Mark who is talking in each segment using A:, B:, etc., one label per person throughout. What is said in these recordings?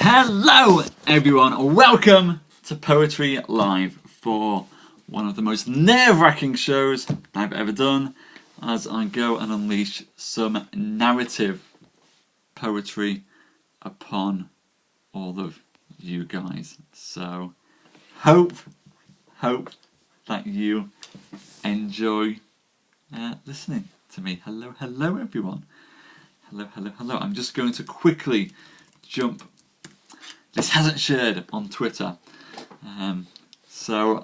A: Hello everyone, welcome to Poetry Live for one of the most nerve-wracking shows I've ever done as I go and unleash some narrative poetry upon all of you guys. So hope that you enjoy listening to me. Hello everyone. Hello. I'm just going to quickly jump. This hasn't shared on Twitter, so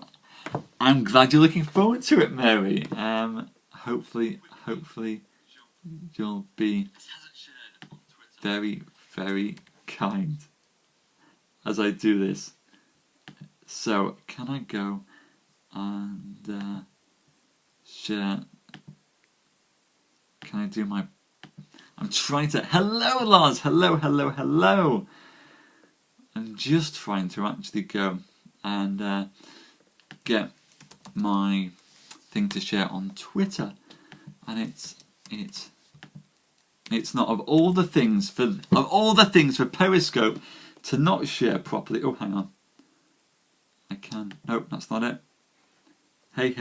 A: I'm glad you're looking forward to it, Mary. Hopefully you'll be very kind as I do this. So can I go and share? Can I do my? I'm trying to. Hello, Lars. Hello. I'm just trying to actually go and get my thing to share on Twitter, and it's not of all the things for Periscope to not share properly. Oh, hang on. I can. Nope, that's not it. Hey.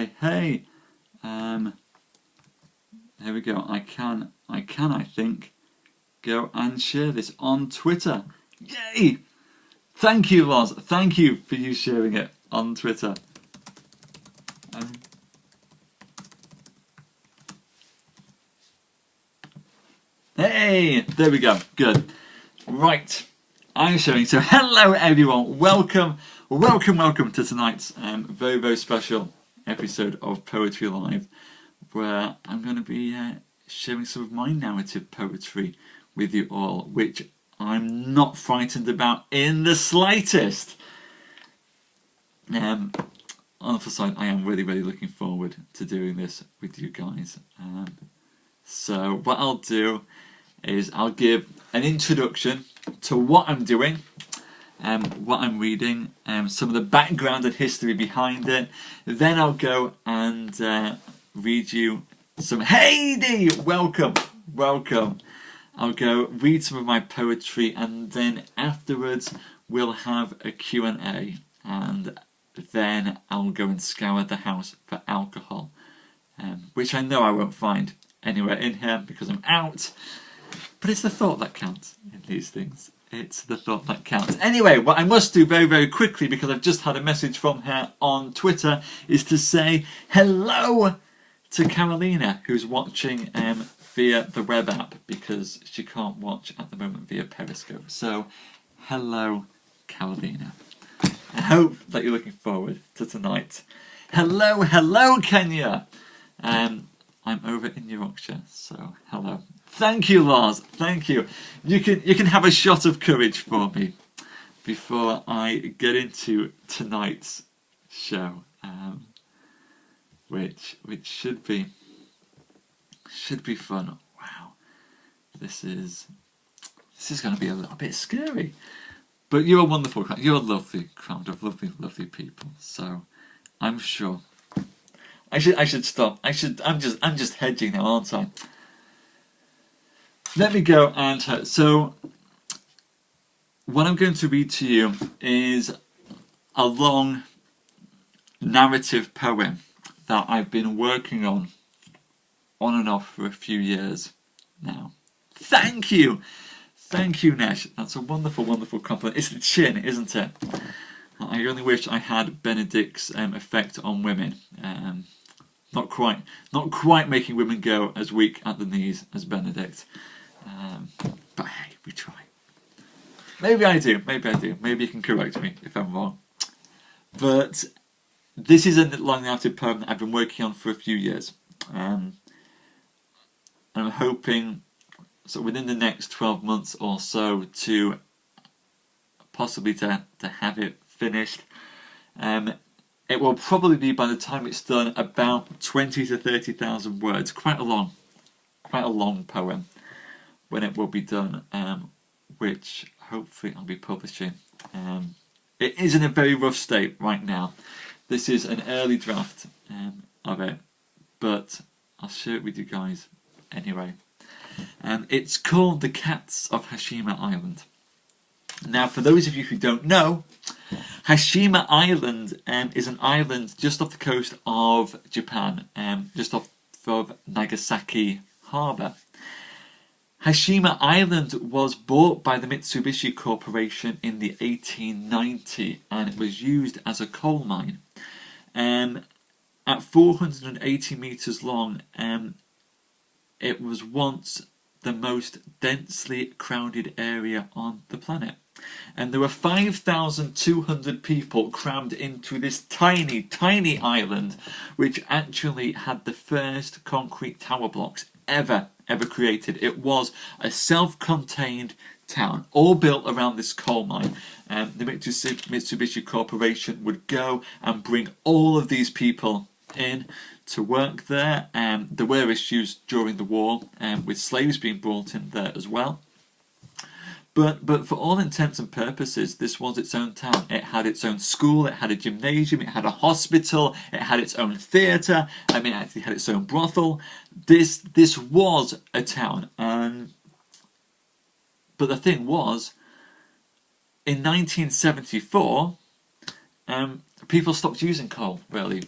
A: Here we go. I can. I think go and share this on Twitter. Yay! Thank you, Loz. Thank you for you sharing it on Twitter. Hey, there we go. Good. Right, I'm showing. So, hello everyone. Welcome to tonight's very special episode of Poetry Live, where I'm going to be sharing some of my narrative poetry with you all, which I'm not frightened about in the slightest. On the flip side, I am really looking forward to doing this with you guys. So what I'll do is I'll give an introduction to what I'm doing, what I'm reading, some of the background and history behind it. Then I'll go and read you some. Hey, welcome. I'll go read some of my poetry, and then afterwards we'll have a Q&A, and then I'll go and scour the house for alcohol, which I know I won't find anywhere in here because I'm out, but it's the thought that counts in these things. It's the thought that counts. Anyway, what I must do very quickly, because I've just had a message from her on Twitter, is to say hello to Carolina, who's watching via the web app, because she can't watch at the moment via Periscope. So, hello, Carolina. I hope that you're looking forward to tonight. Hello, Kenya. I'm over in Yorkshire, so hello. Thank you, Lars. Thank you. You can have a shot of courage for me before I get into tonight's show, which should be fun. Wow, this is going to be a little bit scary, but you're a wonderful crowd. You're a lovely crowd of lovely people. So I'm sure I should stop. I'm just hedging now, aren't I? Let me go and so what I'm going to read to you is a long narrative poem that I've been working on and off for a few years now. Thank you, Nesh. That's a wonderful compliment. It's the chin, isn't it? I only wish I had Benedict's effect on women. Not quite making women go as weak at the knees as Benedict. But hey, we try. Maybe I do. Maybe you can correct me if I'm wrong. But this is a long narrative poem that I've been working on for a few years. And I'm hoping, so within the next 12 months or so, to possibly to have it finished. It will probably be, by the time it's done, about 20 to 30,000 words. Quite a long poem when it will be done, which hopefully I'll be publishing. It is in a very rough state right now. This is an early draft of it, but I'll share it with you guys anyway. It's called The Cats of Hashima Island. Now, for those of you who don't know, Hashima Island is an island just off the coast of Japan, just off of Nagasaki Harbour. Hashima Island was bought by the Mitsubishi Corporation in the 1890, and it was used as a coal mine. At 480 metres long, it was once the most densely crowded area on the planet. And there were 5,200 people crammed into this tiny, tiny island, which actually had the first concrete tower blocks ever created. It was a self-contained town, all built around this coal mine. The Mitsubishi Corporation would go and bring all of these people in to work there. There were issues during the war with slaves being brought in there as well. But for all intents and purposes, this was its own town. It had its own school, it had a gymnasium, it had a hospital, it had its own theatre, it actually had its own brothel. This was a town. But the thing was, in 1974, people stopped using coal, really.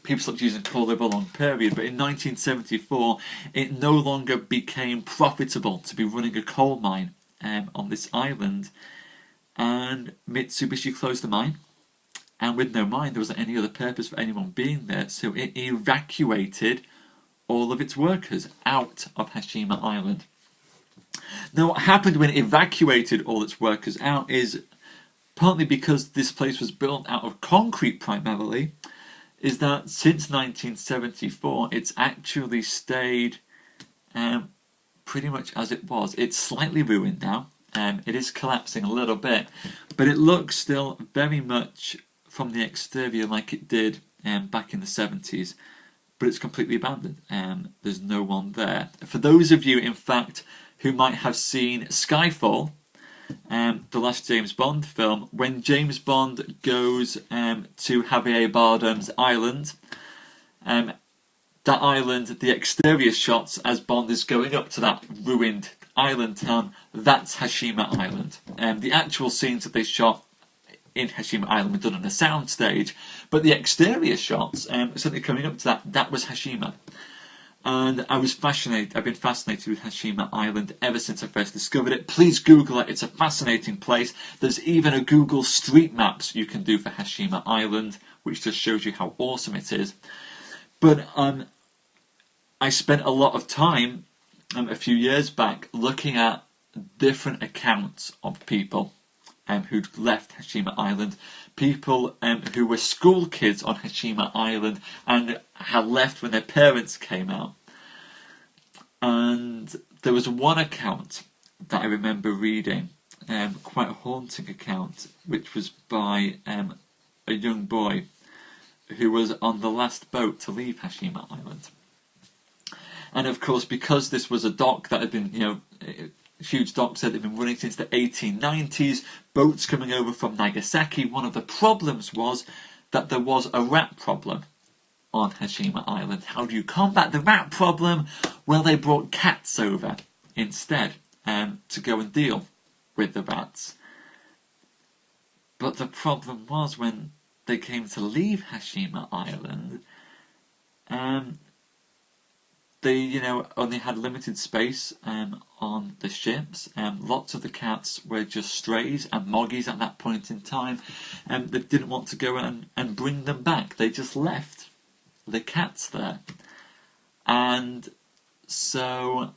A: People stopped using coal over a long period, but in 1974, it no longer became profitable to be running a coal mine on this island, and Mitsubishi closed the mine, and with no mine there wasn't any other purpose for anyone being there, so it evacuated all of its workers out of Hashima Island. Now, what happened when it evacuated all its workers out is, partly because this place was built out of concrete primarily, is that since 1974 it's actually stayed pretty much as it was. It's slightly ruined now. It is collapsing a little bit, but it looks still very much from the exterior like it did back in the 70s, but it's completely abandoned. There's no one there. For those of you, in fact, who might have seen Skyfall, the last James Bond film, when James Bond goes to Javier Bardem's island, that island, the exterior shots as Bond is going up to that ruined island town, that's Hashima Island. The actual scenes that they shot in Hashima Island were done on a soundstage, but the exterior shots, certainly coming up to that was Hashima. And I've been fascinated with Hashima Island ever since I first discovered it. Please Google it, it's a fascinating place. There's even a Google Street Maps you can do for Hashima Island, which just shows you how awesome it is. But I spent a lot of time a few years back looking at different accounts of people who'd left Hashima Island, people who were school kids on Hashima Island and had left when their parents came out. And there was one account that I remember reading, quite a haunting account, which was by a young boy who was on the last boat to leave Hashima Island. And of course, because this was a dock that had been, huge docks that had been running since the 1890s, boats coming over from Nagasaki, one of the problems was that there was a rat problem on Hashima Island. How do you combat the rat problem? Well, they brought cats over instead to go and deal with the rats. But the problem was when they came to leave Hashima Island, they, only had limited space on the ships. Lots of the cats were just strays and moggies at that point in time, and they didn't want to go and bring them back. They just left the cats there. And so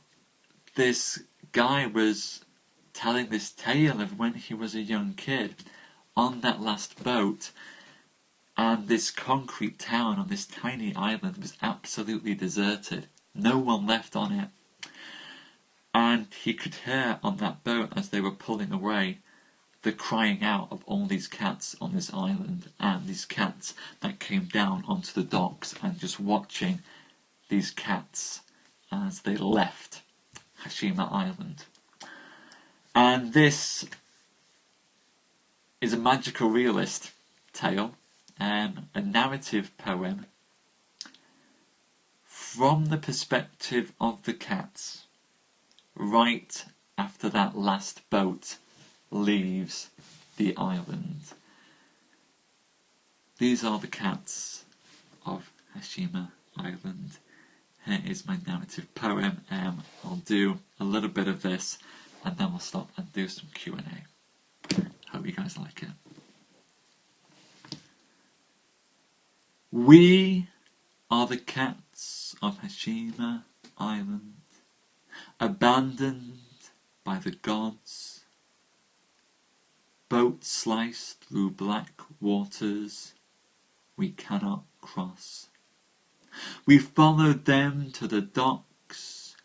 A: this guy was telling this tale of when he was a young kid on that last boat, and this concrete town on this tiny island was absolutely deserted. No one left on it. And he could hear on that boat, as they were pulling away, the crying out of all these cats on this island, and these cats that came down onto the docks and just watching these cats as they left Hashima Island. And this is a magical realist tale, a narrative poem from the perspective of the cats, right after that last boat leaves the island. These are the cats of Hashima Island. Here is my narrative poem. I'll do a little bit of this and then we'll stop and do some Q&A. Hope you guys like it. We are the cats of Hashima Island, abandoned by the gods. Boats sliced through black waters we cannot cross. We followed them to the docks,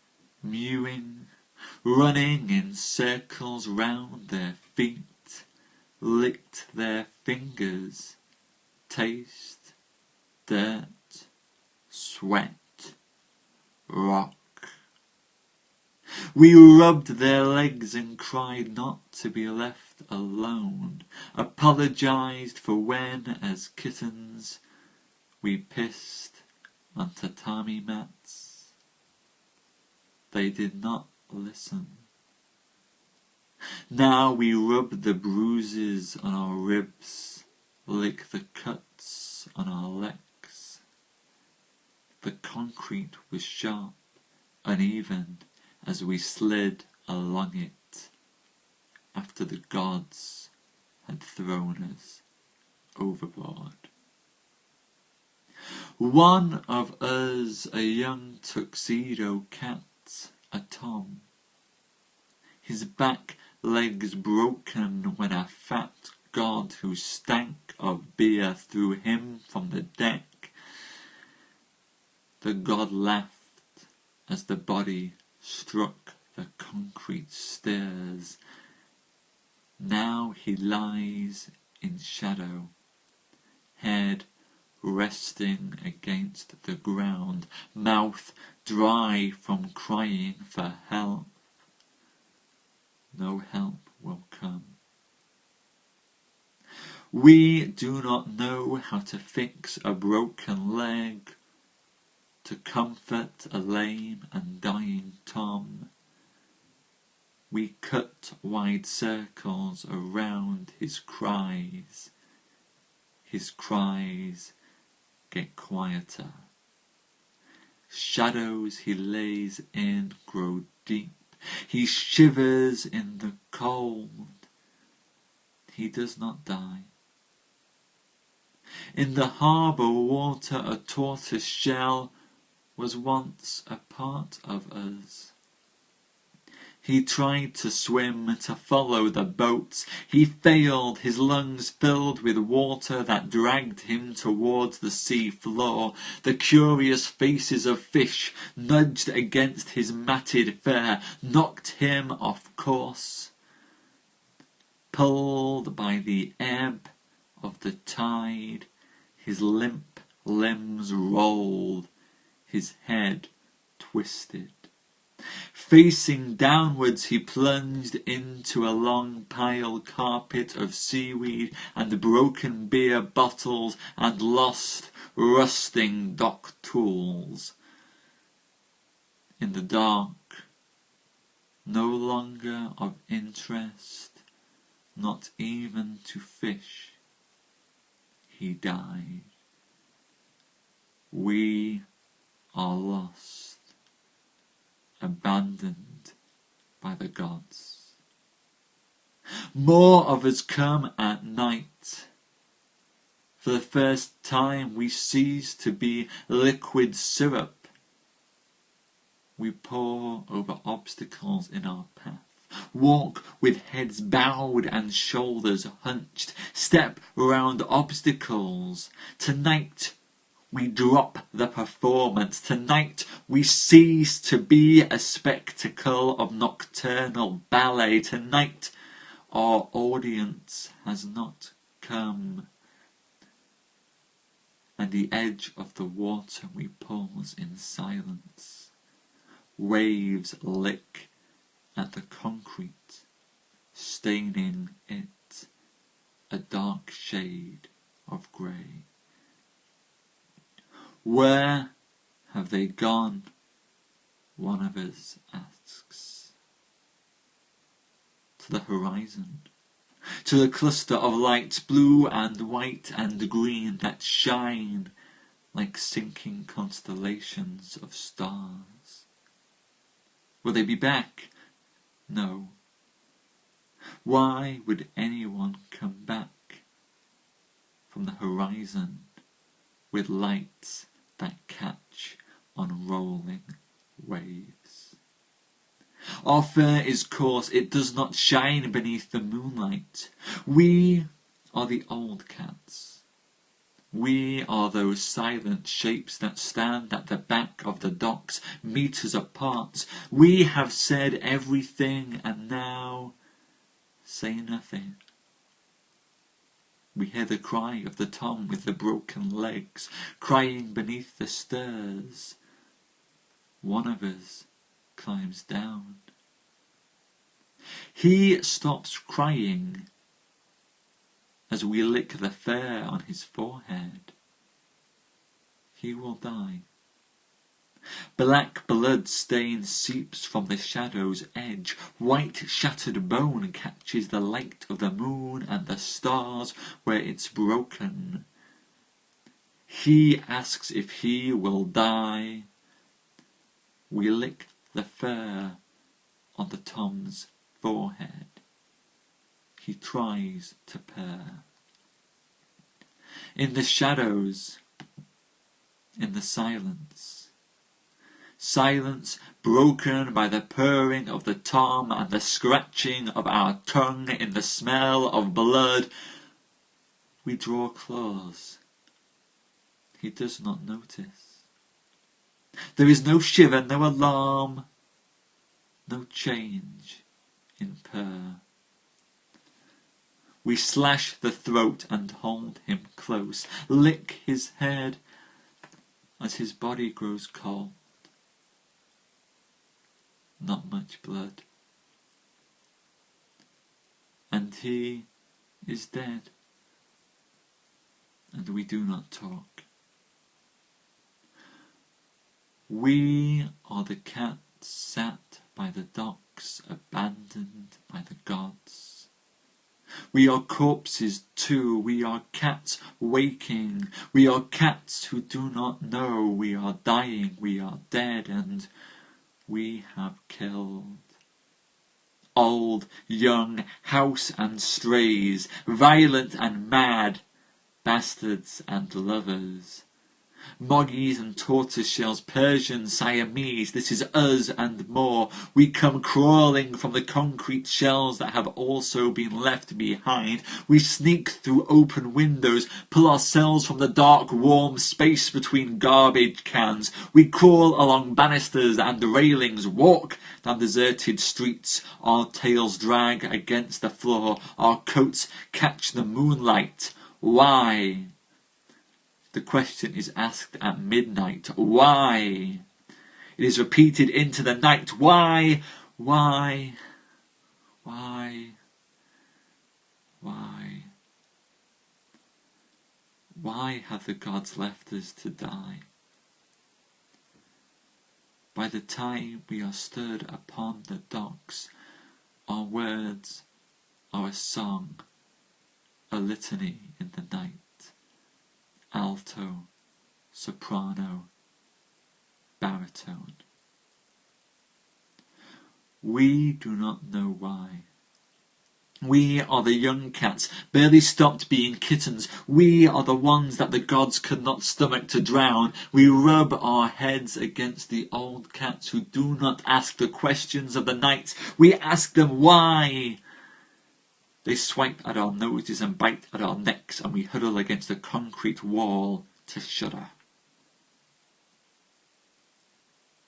A: mewing, running in circles round their feet, licked their fingers, taste, dirt, sweat, rock. We rubbed their legs and cried not to be left alone, apologized for when, as kittens, we pissed on tatami mats. They did not listen. Now we rub the bruises on our ribs, lick the cuts on our legs. The concrete was sharp, uneven, as we slid along it, after the gods had thrown us overboard. One of us, a young tuxedo cat, a tom, his back legs broken when a fat god who stank of beer threw him from the deck. The god laughed as the body struck the concrete stairs. Now he lies in shadow, head resting against the ground, mouth dry from crying for help. No help will come. We do not know how to fix a broken leg, to comfort a lame and dying tom. We cut wide circles around his cries. His cries get quieter. Shadows he lays in grow deep. He shivers in the cold. He does not die. In the harbour water a tortoise shell was once a part of us. He tried to swim, to follow the boats. He failed, his lungs filled with water that dragged him towards the sea floor. The curious faces of fish nudged against his matted fur, knocked him off course. Pulled by the ebb of the tide, his limp limbs rolled, his head twisted. Facing downwards he plunged into a long pile carpet of seaweed and broken beer bottles and lost, rusting dock tools. In the dark, no longer of interest, not even to fish, he died. We are lost, abandoned by the gods. More of us come at night. For the first time we cease to be liquid syrup. We pore over obstacles in our path, walk with heads bowed and shoulders hunched, step around obstacles. Tonight we drop the performance. Tonight we cease to be a spectacle of nocturnal ballet. Tonight our audience has not come. At the edge of the water we pause in silence. Waves lick at the concrete, staining it a dark shade of grey. Where have they gone? One of us asks. To the horizon, to the cluster of lights, blue and white and green, that shine like sinking constellations of stars. Will they be back? No. Why would anyone come back from the horizon with lights that catch on rolling waves? Our fur is coarse, it does not shine beneath the moonlight. We are the old cats. We are those silent shapes that stand at the back of the docks, meters apart. We have said everything and now say nothing. We hear the cry of the Tom with the broken legs, crying beneath the stairs. One of us climbs down. He stops crying as we lick the fur on his forehead. He will die. Black blood stain seeps from the shadow's edge. White shattered bone catches the light of the moon and the stars where it's broken. He asks if he will die. We lick the fur on the Tom's forehead. He tries to purr. In the shadows, in the silence, silence broken by the purring of the Tom and the scratching of our tongue in the smell of blood, we draw claws. He does not notice. There is no shiver, no alarm, no change in purr. We slash the throat and hold him close, lick his head as his body grows cold. Not much blood. And he is dead, and we do not talk. We are the cats sat by the docks, abandoned by the gods. We are corpses too, we are cats waking, we are cats who do not know we are dying, we are dead, and we have killed. Old, young, house and strays, violent and mad, bastards and lovers. Moggies and tortoiseshells, Persian, Siamese, this is us and more. We come crawling from the concrete shells that have also been left behind. We sneak through open windows, pull ourselves from the dark, warm space between garbage cans. We crawl along banisters and railings, walk down deserted streets. Our tails drag against the floor, our coats catch the moonlight. Why? The question is asked at midnight. Why? It is repeated into the night. Why? Why? Why? Why? Why have the gods left us to die? By the time we are stirred upon the docks, our words are a song, a litany in the night. Alto, soprano, baritone. We do not know why. We are the young cats, barely stopped being kittens. We are the ones that the gods could not stomach to drown. We rub our heads against the old cats who do not ask the questions of the night. We ask them why. They swipe at our noses and bite at our necks, and we huddle against the concrete wall to shudder.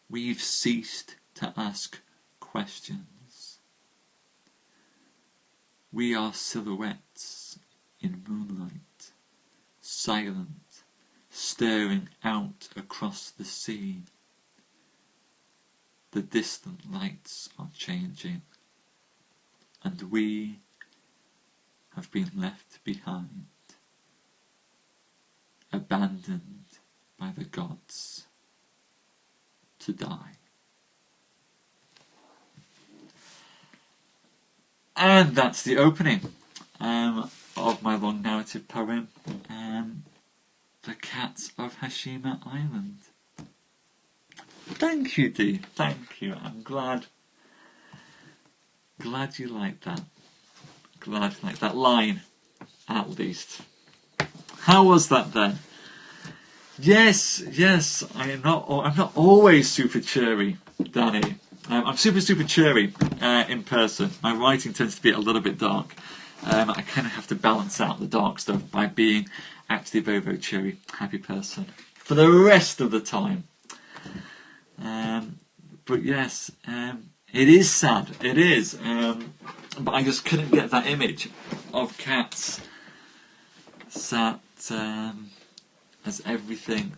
A: We've ceased to ask questions. We are silhouettes in moonlight, silent, staring out across the sea. The distant lights are changing, and we have been left behind, abandoned by the gods to die. And that's the opening. of my long narrative poem, The Cats of Hashima Island. Thank you, Dee. Thank you. I'm glad you like that. Glad you like that line, at least. How was that then? Yes. I'm not always super cheery, Danny. I'm super cheery in person. My writing tends to be a little bit dark. I kind of have to balance out the dark stuff by being actually a very, very cheery, happy person for the rest of the time. But yes, it is sad. It is. But I just couldn't get that image of cats sat as everything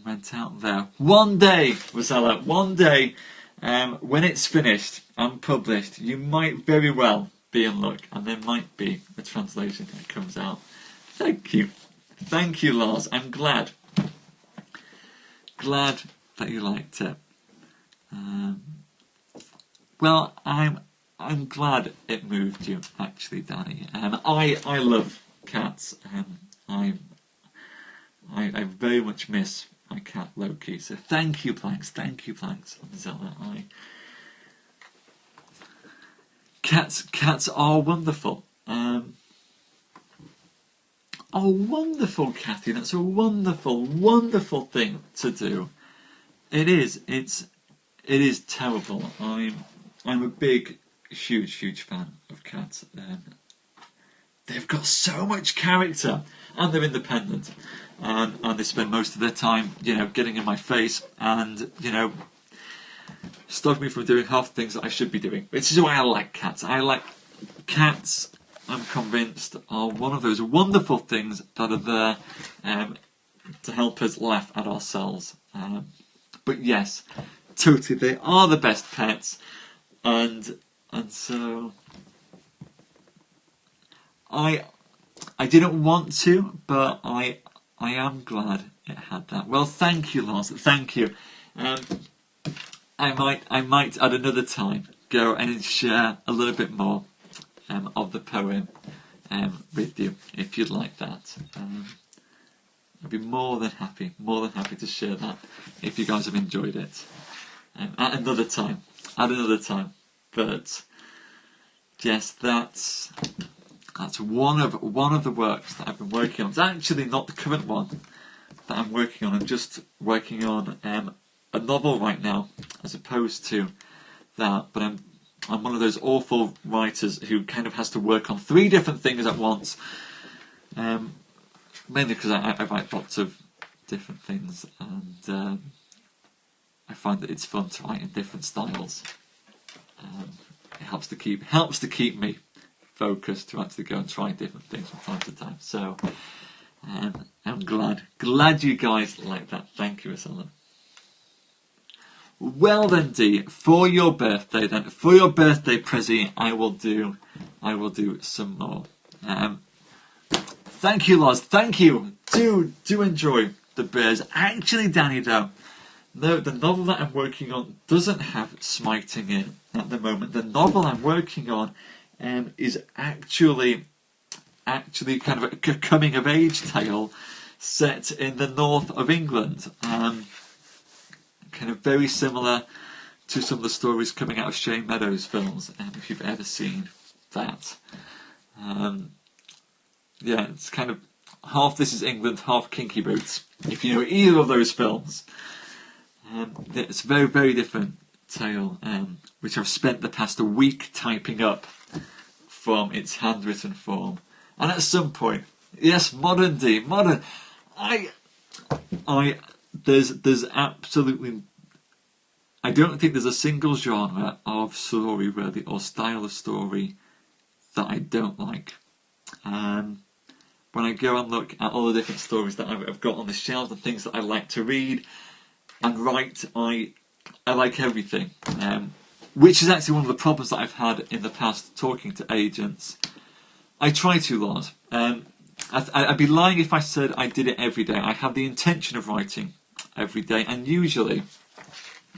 A: went out there. One day, Rosella, one day, when it's finished and published, you might very well be in luck, and there might be a translation that comes out. Thank you, Lars. I'm glad that you liked it. Well, I'm glad it moved you, actually, Danny. I love cats. I very much miss my cat Loki. So thank you, Planks, Zella. Cats are wonderful. Oh, wonderful, Kathy. That's a wonderful thing to do. It is terrible. I'm a big, huge fan of cats. They've got so much character, and they're independent, and they spend most of their time, getting in my face and, stopping me from doing half the things that I should be doing. Which is why I like cats. Cats, I'm convinced, are one of those wonderful things that are there to help us laugh at ourselves. But yes, totally, they are the best pets, and so I didn't want to, but I am glad it had that. Well, thank you, Lars. Thank you. I might at another time go and share a little bit more of the poem with you if you'd like that. I'd be more than happy to share that if you guys have enjoyed it at another time. But yes, that's one of the works that I've been working on. It's actually not the current one that I'm working on. I'm just working on a novel right now, as opposed to that. But I'm one of those awful writers who kind of has to work on 3 different things at once. Mainly because I write lots of different things, and I find that it's fun to write in different styles. It helps to keep me focused to actually go and try different things from time to time. So I'm glad you guys like that. Thank you, Isella. Well then, Dee, for your birthday Prezi, I will do some more. Thank you, Lars. Thank you. Do enjoy the bears. Actually, Danny, though, no, the novel that I'm working on doesn't have smiting in at the moment. The novel I'm working on is actually kind of a coming of age tale set in the north of England. Kind of very similar to some of the stories coming out of Shane Meadows films, if you've ever seen that. Yeah, it's kind of half This Is England, half Kinky Boots, if you know either of those films. It's a very, very different tale, which I've spent the past week typing up from its handwritten form. And at some point, yes, modern. There's absolutely, I don't think there's a single genre of story really, or style of story, that I don't like. When I go and look at all the different stories that I've got on the shelves and things that I like to read and write, I like everything. Which is actually one of the problems that I've had in the past talking to agents. I try to, Lars. I'd be lying if I said I did it every day. I have the intention of writing every day, and usually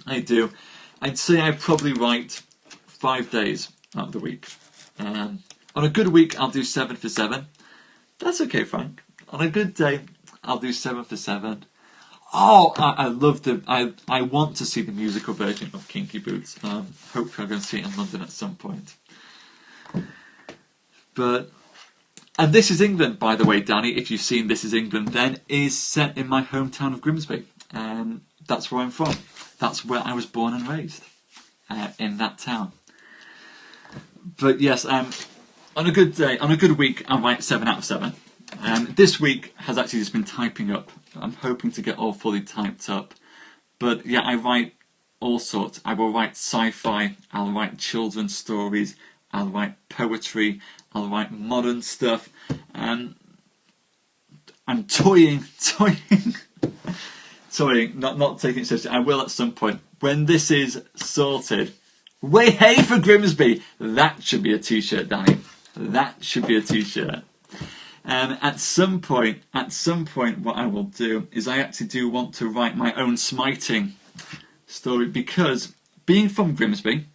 A: I do. I'd say I probably write 5 days out of the week. On a good week, I'll do 7 for 7. That's okay, Frank. On a good day, I'll do 7 for 7. Oh, I love I want to see the musical version of Kinky Boots. Hopefully I'm going to see it in London at some point. And This Is England, by the way, Danny, if you've seen This Is England, then is set in my hometown of Grimsby. That's where I'm from. That's where I was born and raised, in that town. But yes, on a good day, on a good week, I write 7 out of 7. This week has actually just been typing up. I'm hoping to get all fully typed up. But yeah, I write all sorts. I will write sci-fi, I'll write children's stories, I'll write poetry, I'll write modern stuff. I'm toying, not taking it seriously. I will at some point. When this is sorted, way hey for Grimsby! That should be a t-shirt, Danny. That should be a t-shirt. At some point, what I will do is I actually do want to write my own smiting story, because being from Grimsby,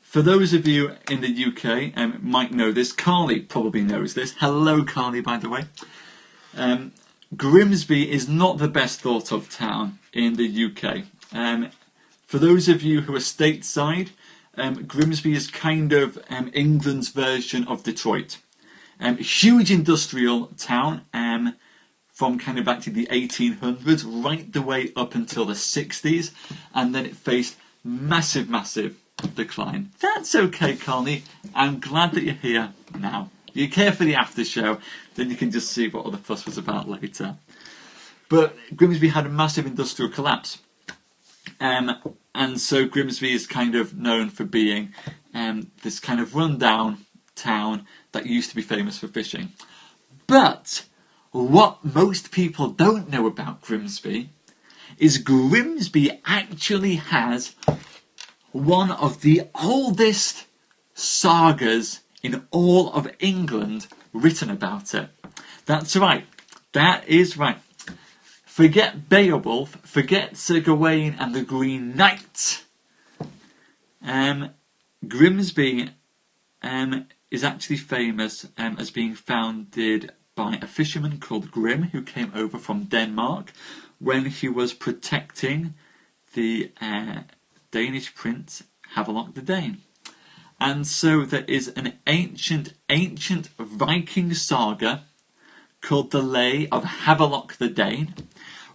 A: for those of you in the UK might know this, Carly probably knows this. Hello, Carly, by the way. Grimsby is not the best thought of town in the UK. For those of you who are stateside, Grimsby is kind of England's version of Detroit. Huge industrial town from kind of back to the 1800s, right the way up until the 60s, and then it faced massive decline. That's okay, Carly. I'm glad that you're here now. You care for the after show, then you can just see what all the fuss was about later. But Grimsby had a massive industrial collapse. And so Grimsby is kind of known for being this kind of rundown town that used to be famous for fishing. But what most people don't know about Grimsby is Grimsby actually has one of the oldest sagas in all of England written about it. That's right. That is right. Forget Beowulf, forget Sir Gawain and the Green Knight. Grimsby is actually famous as being founded by a fisherman called Grim, who came over from Denmark when he was protecting the Danish prince Havelok the Dane. And so there is an ancient Viking saga called the Lay of Havelok the Dane,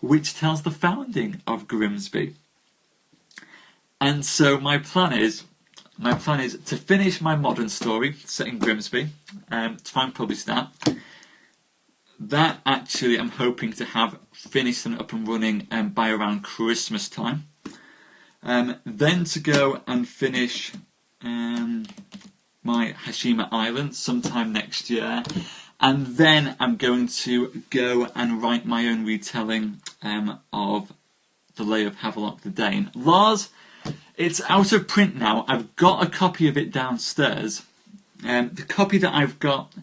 A: which tells the founding of Grimsby. And so my plan is to finish my modern story set in Grimsby, try and publish that. That actually I'm hoping to have finished and up and running by around Christmas time. Then to go and finish my Hashima Island sometime next year. And then I'm going to go and write my own retelling of the Lay of Havelok the Dane. Lars, it's out of print now. I've got a copy of it downstairs. The copy that I've got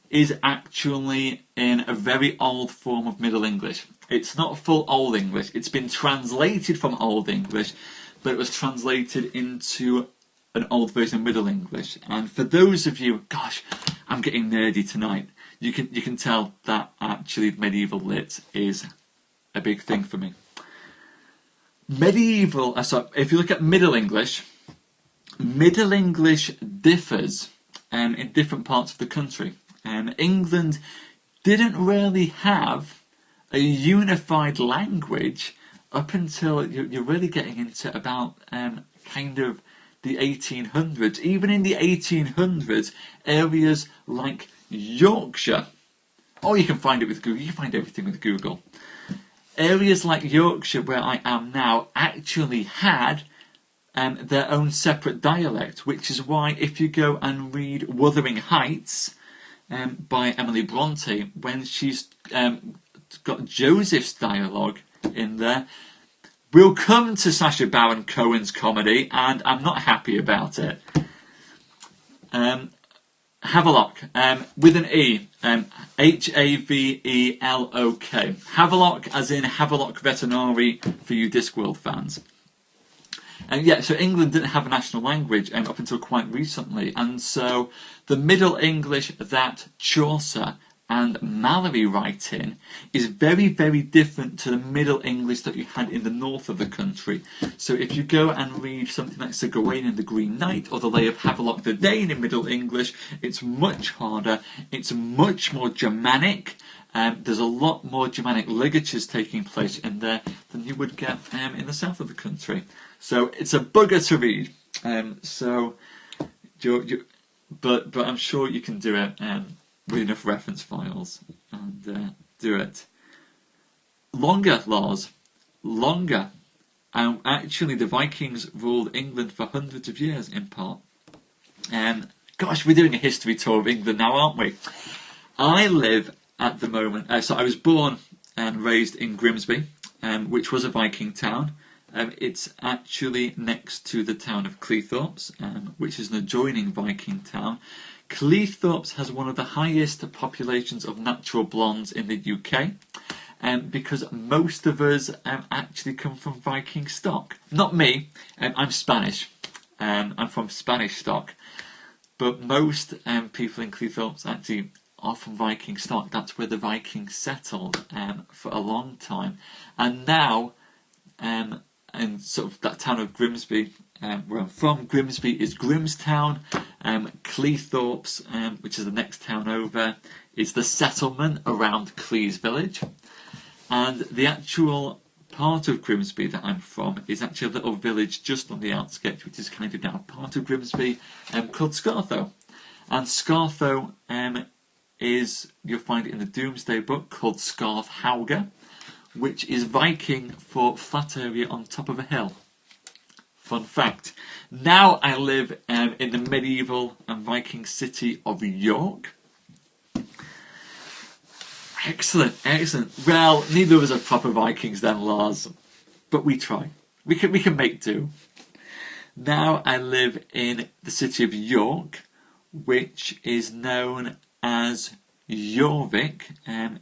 A: is actually in a very old form of Middle English. It's not full Old English. It's been translated from Old English, but it was translated into an old version of Middle English. And for those of you, gosh, I'm getting nerdy tonight. You can tell that actually medieval lit is a big thing for me. If you look at Middle English differs in different parts of the country. England didn't really have a unified language up until you're really getting into about kind of the 1800s. Even in the 1800s, areas like Yorkshire, you can find it with Google, you can find everything with Google. Areas like Yorkshire, where I am now, actually had their own separate dialect, which is why if you go and read Wuthering Heights by Emily Bronte, when she's got Joseph's dialogue in there, we'll come to Sacha Baron Cohen's comedy, and I'm not happy about it. Havelok, with an E, Havelok. Havelok, as in Havelock Veterinary for you Discworld fans. Yeah, so England didn't have a national language up until quite recently, and so the Middle English that Chaucer and Mallory write in is very, very different to the Middle English that you had in the north of the country. So if you go and read something like Sir Gawain and the Green Knight or the Lay of Havelock the Dane in Middle English, it's much harder, it's much more Germanic. There's a lot more Germanic ligatures taking place in there than you would get in the south of the country. So it's a bugger to read. But I'm sure you can do it with enough reference files and do it. Longer, Lars. Longer. Actually, the Vikings ruled England for hundreds of years, in part. Gosh, we're doing a history tour of England now, aren't we? I live at the moment... so I was born and raised in Grimsby, which was a Viking town. It's actually next to the town of Cleethorpes, which is an adjoining Viking town. Cleethorpes has one of the highest populations of natural blondes in the UK, because most of us actually come from Viking stock. Not me, I'm Spanish. I'm from Spanish stock. But most people in Cleethorpes actually are from Viking stock. That's where the Vikings settled for a long time. And now, and sort of that town of Grimsby, where I'm from, Grimsby is Grimstown. Cleethorpes, which is the next town over, is the settlement around Clees village. And the actual part of Grimsby that I'm from is actually a little village just on the outskirts, which is kind of now part of Grimsby, called Scartho. And Scartho is, you'll find it in the Doomsday Book, called Scarthauga, which is Viking for flat area on top of a hill. Fun fact. Now I live in the medieval and Viking city of York. Excellent, excellent. Well, neither of us are proper Vikings then, Lars, but we try. We can make do. Now I live in the city of York, which is known as Jorvik.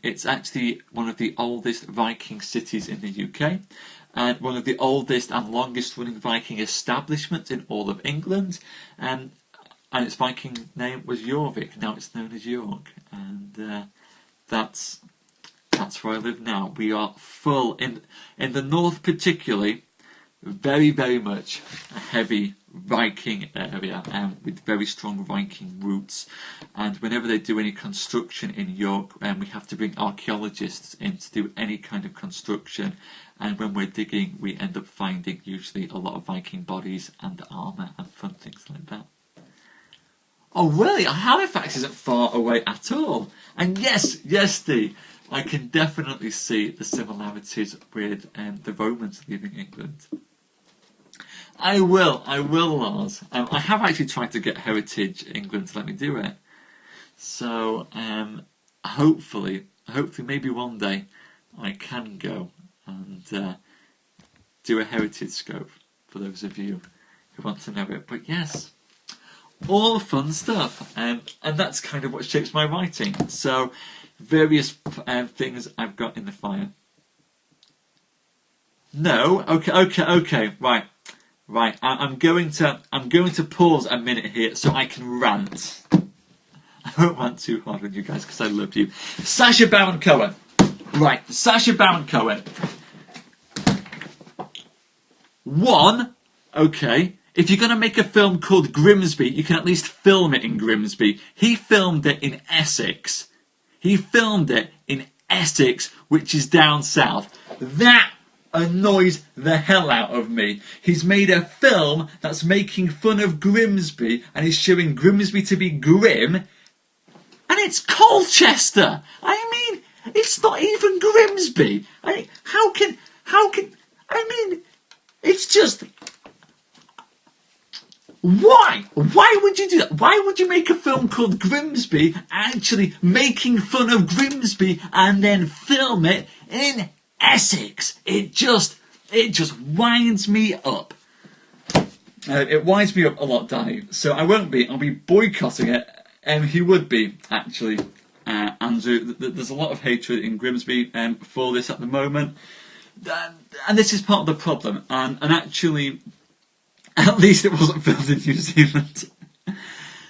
A: It's actually one of the oldest Viking cities in the UK. And one of the oldest and longest running Viking establishments in all of England. And its Viking name was Jorvik. Now it's known as York. And that's where I live now. We are full, in the north particularly, very, very much a heavy Viking area, with very strong Viking roots. And whenever they do any construction in York, we have to bring archaeologists in to do any kind of construction. And when we're digging, we end up finding usually a lot of Viking bodies and armour and fun things like that. Oh really? Halifax isn't far away at all. And yes, Dee, I can definitely see the similarities with the Romans leaving England. I will, Lars. I have actually tried to get Heritage England to let me do it. So hopefully, maybe one day I can go and do a heritage scope for those of you who want to know it. But yes, all fun stuff, and that's kind of what shapes my writing. So various things I've got in the fire. No, okay, right. I'm going to pause a minute here so I can rant. I won't rant too hard with you guys because I love you. Sacha Baron Cohen. Right, Sacha Baron Cohen. One, okay, if you're going to make a film called Grimsby, you can at least film it in Grimsby. He filmed it in Essex. Which is down south. That annoys the hell out of me. He's made a film that's making fun of Grimsby and is showing Grimsby to be grim, and it's Colchester. I mean, it's not even Grimsby. How can, it's just... Why? Why would you do that? Why would you make a film called Grimsby, actually making fun of Grimsby, and then film it in Essex? It just winds me up. It winds me up a lot, Danny. So I'll be boycotting it. He would be, actually, Andrew. There's a lot of hatred in Grimsby for this at the moment. And this is part of the problem. And actually, At least it wasn't filmed in New Zealand.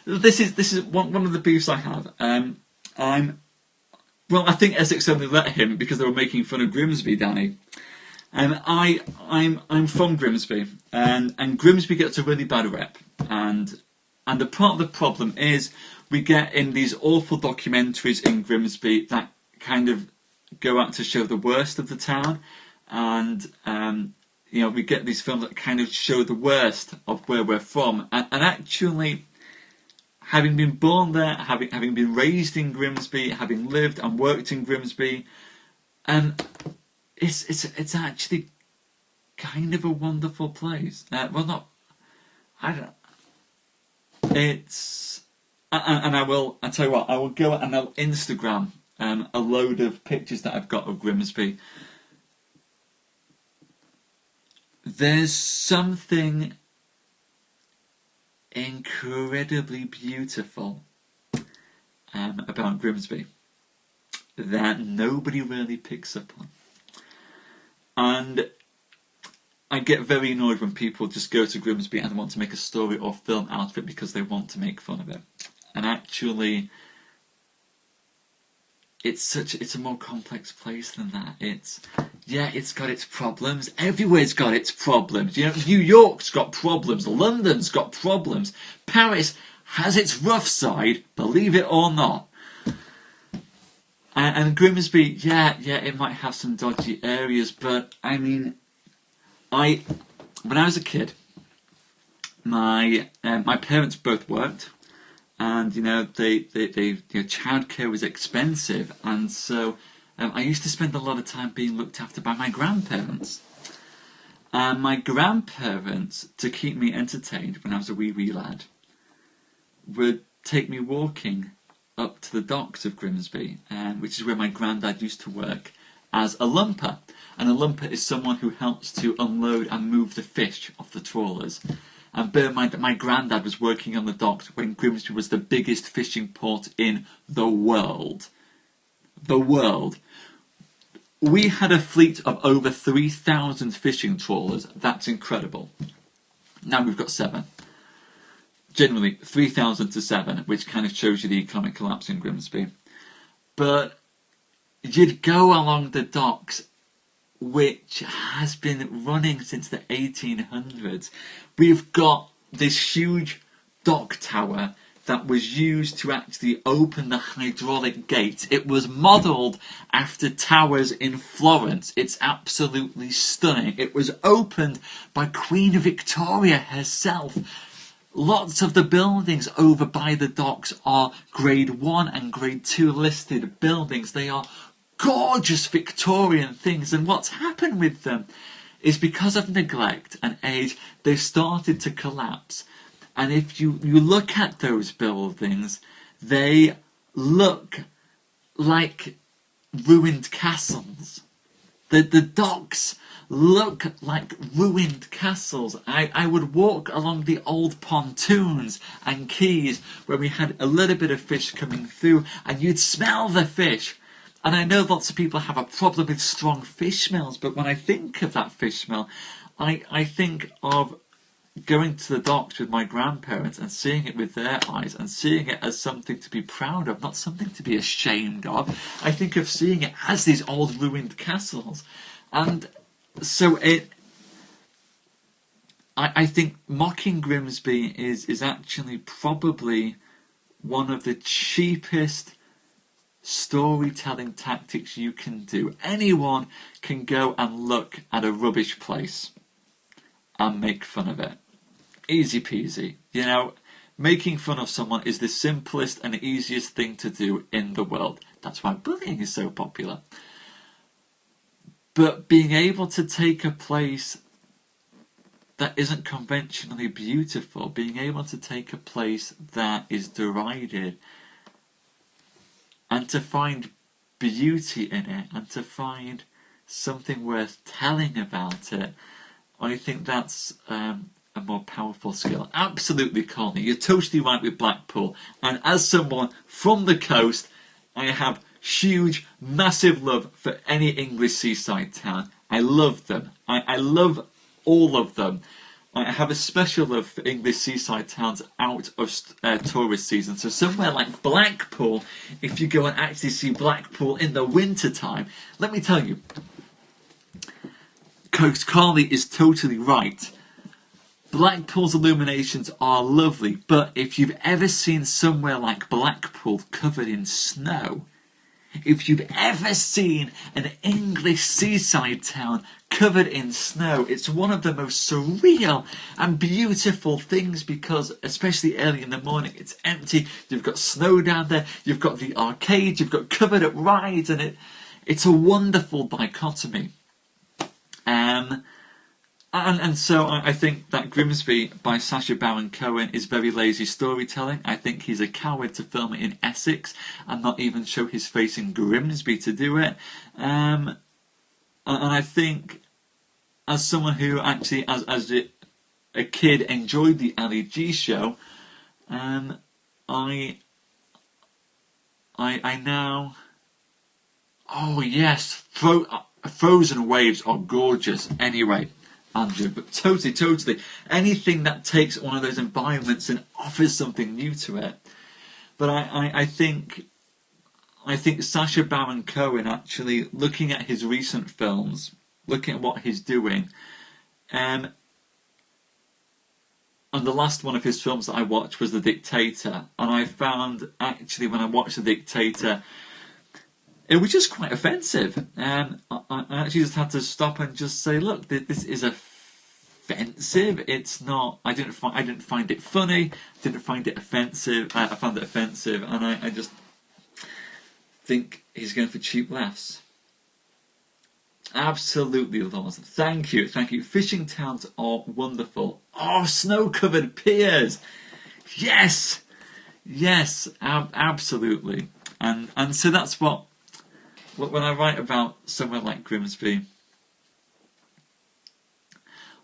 A: This is one of the beefs I have. I think Essex only let him because they were making fun of Grimsby, Danny. I'm from Grimsby, and Grimsby gets a really bad rep, and the part of the problem is we get in these awful documentaries in Grimsby that kind of go out to show the worst of the town, and we get these films that kind of show the worst of where we're from, and actually, having been born there, having been raised in Grimsby, having lived and worked in Grimsby, it's actually kind of a wonderful place. I tell you what, I will go and I'll Instagram a load of pictures that I've got of Grimsby. There's something incredibly beautiful about Grimsby that nobody really picks up on. And I get very annoyed when people just go to Grimsby and want to make a story or film out of it because they want to make fun of it. And actually, it's a more complex place than that. It's got its problems. Everywhere's got its problems. New York's got problems. London's got problems. Paris has its rough side, believe it or not. And Grimsby, it might have some dodgy areas, but I mean, when I was a kid, my parents both worked, and childcare was expensive, and so I used to spend a lot of time being looked after by my grandparents. And my grandparents, to keep me entertained when I was a wee lad, would take me walking up to the docks of Grimsby, which is where my granddad used to work as a lumper. And a lumper is someone who helps to unload and move the fish off the trawlers. And bear in mind that my granddad was working on the docks when Grimsby was the biggest fishing port in the world. The world. We had a fleet of over 3,000 fishing trawlers. That's incredible. Now we've got 7. Generally, 3,000 to 7, which kind of shows you the economic collapse in Grimsby. But you'd go along the docks, which has been running since the 1800s. We've got this huge dock tower that was used to actually open the hydraulic gate. It was modelled after towers in Florence. It's absolutely stunning. It was opened by Queen Victoria herself. Lots of the buildings over by the docks are Grade 1 and Grade 2 listed buildings. They are gorgeous Victorian things, and what's happened with them is because of neglect and age, they've started to collapse. And if you look at those buildings, they look like ruined castles. The docks look like ruined castles. I would walk along the old pontoons and quays where we had a little bit of fish coming through, and you'd smell the fish. And I know lots of people have a problem with strong fish smells, but when I think of that fish smell, I think of going to the docks with my grandparents and seeing it with their eyes and seeing it as something to be proud of, not something to be ashamed of. I think of seeing it as these old ruined castles. And so I think mocking Grimsby is actually probably one of the cheapest storytelling tactics you can do. Anyone can go and look at a rubbish place and make fun of it. Easy peasy. Making fun of someone is the simplest and easiest thing to do in the world. That's why bullying is so popular. But being able to take a place that isn't conventionally beautiful, being able to take a place that is derided, and to find beauty in it, and to find something worth telling about it, I think that's a more powerful skill. Absolutely, Connie, you're totally right with Blackpool. And as someone from the coast, I have huge, massive love for any English seaside town. I love them. I love all of them. I have a special love for English seaside towns out of tourist season. So somewhere like Blackpool, if you go and actually see Blackpool in the winter time, let me tell you, Coach Carly is totally right. Blackpool's illuminations are lovely, but if you've ever seen somewhere like Blackpool covered in snow, if you've ever seen an English seaside town covered in snow, it's one of the most surreal and beautiful things because, especially early in the morning, it's empty, you've got snow down there, you've got the arcade, you've got covered up rides, and it's a wonderful dichotomy. And so I think that Grimsby by Sacha Baron Cohen is very lazy storytelling. I think he's a coward to film it in Essex and not even show his face in Grimsby to do it. And I think, as someone who actually, as a kid, enjoyed the Ali G show, I now... Oh yes, Frozen Waves are gorgeous anyway, Andrew, but totally. Anything that takes one of those environments and offers something new to it. But I think Sacha Baron Cohen, actually looking at his recent films, looking at what he's doing, and the last one of his films that I watched was The Dictator, and I found actually when I watched The Dictator, it was just quite offensive, and I actually just had to stop and just say, look, this is offensive. It's not. I didn't find it funny. Didn't find it offensive. I found it offensive, and I just think he's going for cheap laughs. Absolutely, Lars. Thank you. Fishing towns are wonderful. Oh, snow-covered piers. Yes, absolutely. And so that's what. When I write about somewhere like Grimsby,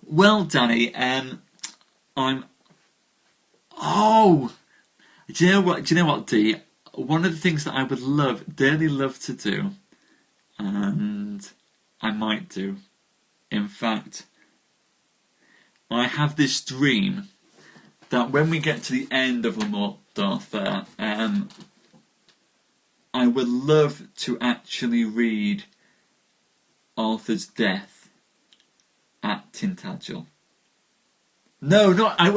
A: well, Danny, I'm. Oh, do you know what, Dee? One of the things that I would dearly love to do, and I might do. In fact, I have this dream that when we get to the end of the Mordor Fair, I would love to actually read Arthur's death at Tintagel. No, I don't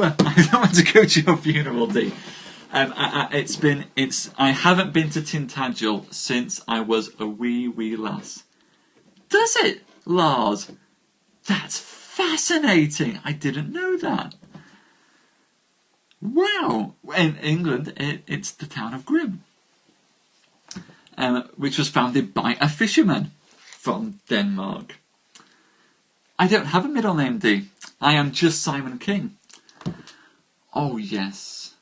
A: want to go to your funeral, Dee. I haven't been to Tintagel since I was a wee lass. Does it, Lars? That's fascinating. I didn't know that. Wow. In England, it's the town of Grim. Which was founded by a fisherman from Denmark. I don't have a middle name, Dee. I am just Simon King. Oh, yes.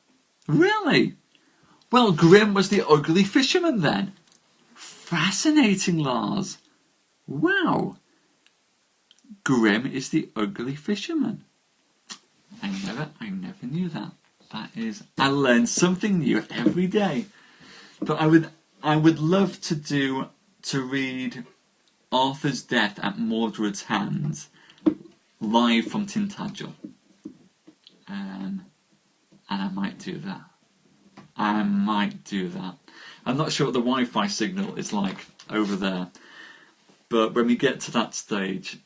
A: Really? Well, Grim was the ugly fisherman then. Fascinating, Lars. Wow. Grim is the ugly fisherman. I never knew that. I learn something new every day. But I would love to read Arthur's death at Mordred's hands live from Tintagel. And I might do that. I'm not sure what the Wi-Fi signal is like over there. But when we get to that stage,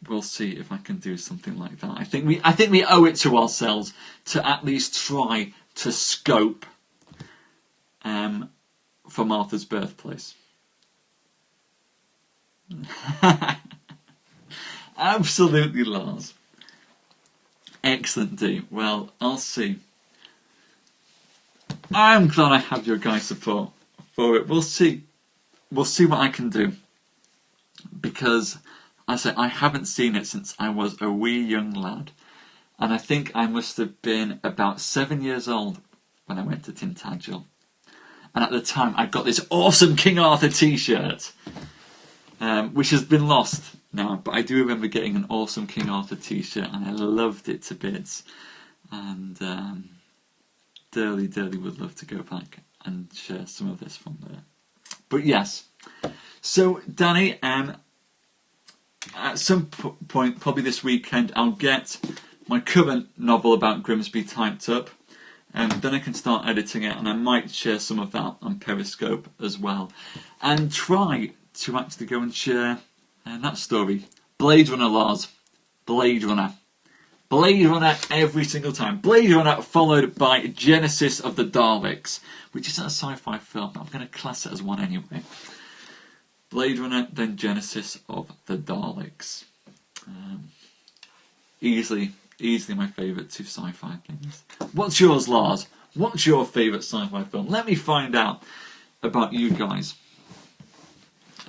A: we'll see if I can do something like that. I think we owe it to ourselves to at least try to scope from Arthur's birthplace. Absolutely, Lars. Excellent, Dee. Well, I'll see. I'm glad I have your guys' support for it. We'll see what I can do. Because, I say, I haven't seen it since I was a wee young lad. And I think I must have been about 7 years old when I went to Tintagel. And at the time, I got this awesome King Arthur t-shirt, which has been lost now. But I do remember getting an awesome King Arthur t-shirt, and I loved it to bits. And dearly would love to go back and share some of this from there. But yes, so Danny, at some point, probably this weekend, I'll get my current novel about Grimsby typed up, and then I can start editing it, and I might share some of that on Periscope as well, and try to actually go and share that story. Blade Runner, Lars. Blade Runner. Blade Runner every single time. Blade Runner followed by Genesis of the Daleks, which isn't a sci-fi film, but I'm going to class it as one anyway. Blade Runner, then Genesis of the Daleks. Easily my favourite two sci-fi things. What's yours, Lars? What's your favourite sci-fi film? Let me find out about you guys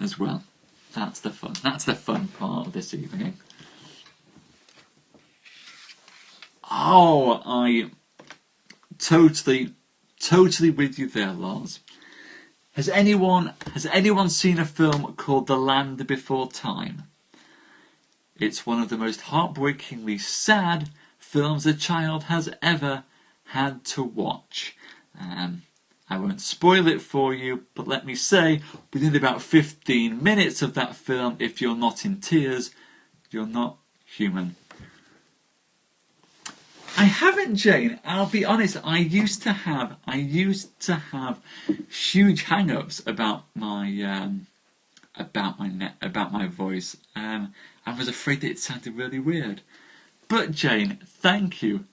A: as well. That's the fun. That's the fun part of this evening. Oh, I totally with you there, Lars. Has anyone seen a film called The Land Before Time? It's one of the most heartbreakingly sad films a child has ever had to watch. I won't spoil it for you, but let me say, within about 15 minutes of that film, if you're not in tears, you're not human. I haven't, Jane. I'll be honest. I used to have huge hang-ups about my voice. I was afraid that it sounded really weird. But Jane, thank you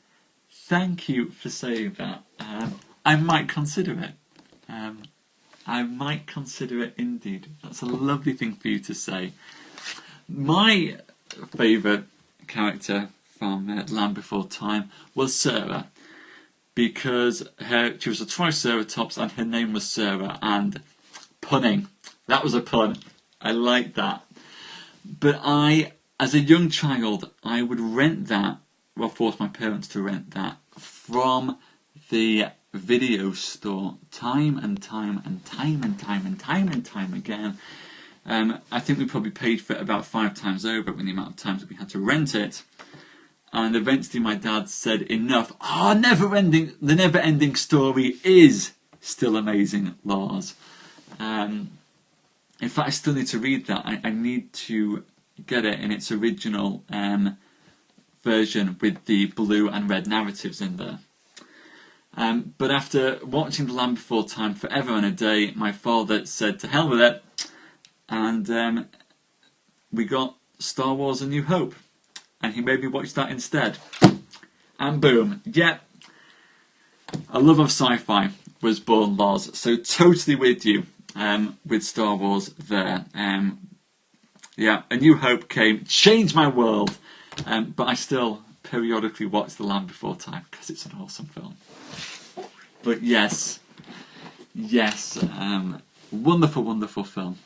A: for saying that. I might consider it. I might consider it indeed. That's a lovely thing for you to say. My favourite character from Land Before Time was Sarah, because she was a Triceratops and her name was Sarah, and punning. That was a pun. I liked that. But as a young child, I would rent that, well, force my parents to rent that from the video store time and time again. I think we probably paid for it about 5 times over when the amount of times that we had to rent it. And eventually my dad said, enough. The never-ending story is still amazing, Lars. In fact, I still need to read that. I need to get it in its original version with the blue and red narratives in there. But after watching The Land Before Time forever and a day, my father said to hell with it, and we got Star Wars A New Hope, and he made me watch that instead. And boom, yeah, a love of sci-fi was born, Lars. So totally with you with Star Wars there. Yeah, A New Hope came, changed my world, but I still periodically watch The Land Before Time because it's an awesome film. But yes, wonderful film,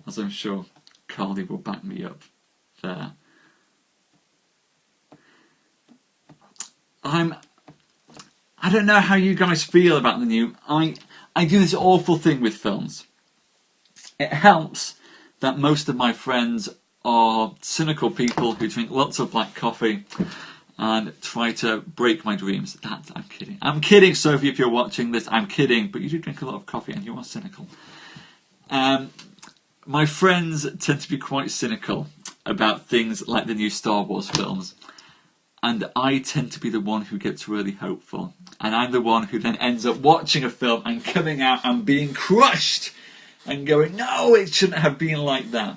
A: as I'm sure Carly will back me up there. I don't know how you guys feel about the new. I do this awful thing with films. It helps that most of my friends are cynical people who drink lots of black coffee and try to break my dreams. I'm kidding. I'm kidding, Sophie, if you're watching this. I'm kidding, but you do drink a lot of coffee and you are cynical. My friends tend to be quite cynical about things like the new Star Wars films. And I tend to be the one who gets really hopeful. And I'm the one who then ends up watching a film and coming out and being crushed and going, no, it shouldn't have been like that.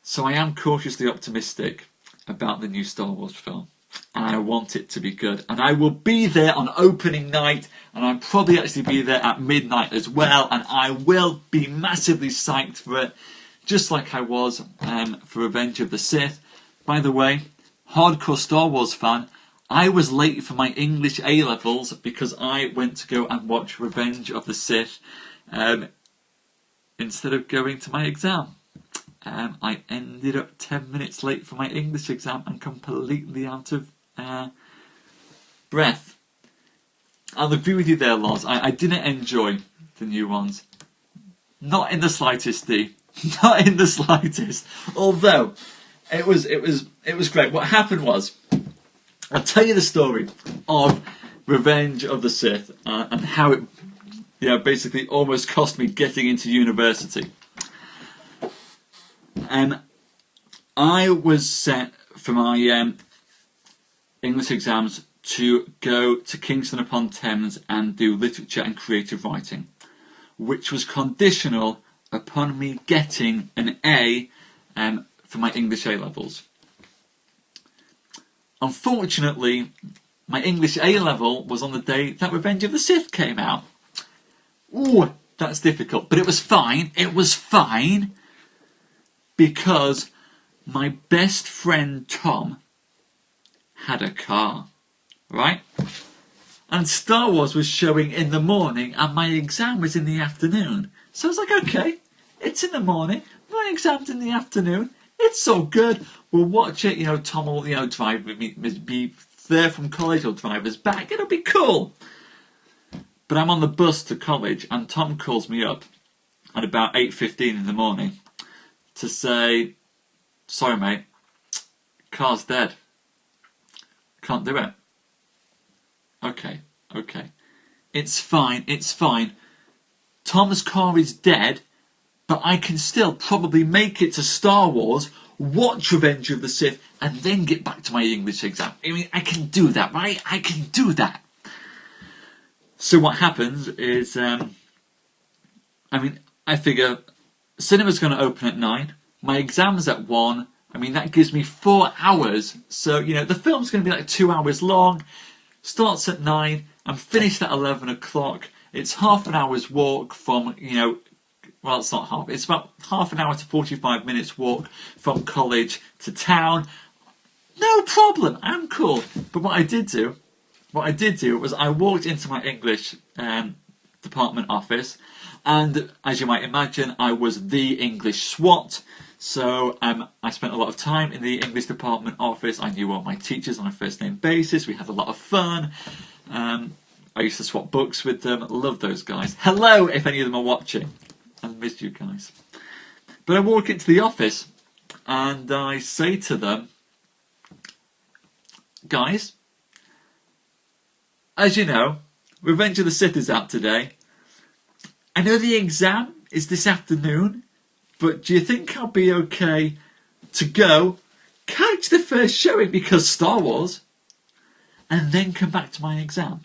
A: So I am cautiously optimistic about the new Star Wars film. And I want it to be good. And I will be there on opening night. And I'll probably actually be there at midnight as well. And I will be massively psyched for it. Just like I was for Revenge of the Sith. By the way, hardcore Star Wars fan, I was late for my English A-levels because I went to go and watch Revenge of the Sith instead of going to my exam. I ended up 10 minutes late for my English exam and completely out of breath. I'll agree with you there, Lars. I didn't enjoy the new ones. Not in the slightest, Dee. Not in the slightest. Although it was great. What happened was, I'll tell you the story of Revenge of the Sith and how it basically almost cost me getting into university. I was set for my English exams to go to Kingston upon Thames and do literature and creative writing, which was conditional upon me getting an A for my English A-levels. Unfortunately, my English A-level was on the day that Revenge of the Sith came out. Ooh, that's difficult, but it was fine. It was fine because my best friend Tom had a car, right? And Star Wars was showing in the morning and my exam was in the afternoon. So I was like, okay, it's in the morning, my exam's in the afternoon, it's all good, we'll watch it, Tom will, drive with me, be there from college, he'll drive us back, it'll be cool. But I'm on the bus to college and Tom calls me up at about 8:15 in the morning to say, sorry mate, car's dead. Can't do it. Okay. It's fine. Tom's car is dead, but I can still probably make it to Star Wars, watch Revenge of the Sith, and then get back to my English exam. I mean, I can do that, right? I can do that. So what happens is, I figure cinema's going to open at 9, my exam's at 1, that gives me 4 hours. So, the film's going to be like 2 hours long, starts at 9, I'm finished at 11 o'clock. It's half an hour's walk from, well, it's not half, it's about half an hour to 45 minutes walk from college to town. No problem, I'm cool. But what I did do was I walked into my English department office, and as you might imagine, I was the English SWAT. So I spent a lot of time in the English department office. I knew all my teachers on a first name basis. We had a lot of fun. I used to swap books with them. Love those guys. Hello, if any of them are watching. I missed you guys. But I walk into the office and I say to them, guys, as you know, Revenge of the Sith is out today. I know the exam is this afternoon, but do you think I'll be okay to go catch the first showing because Star Wars and then come back to my exam?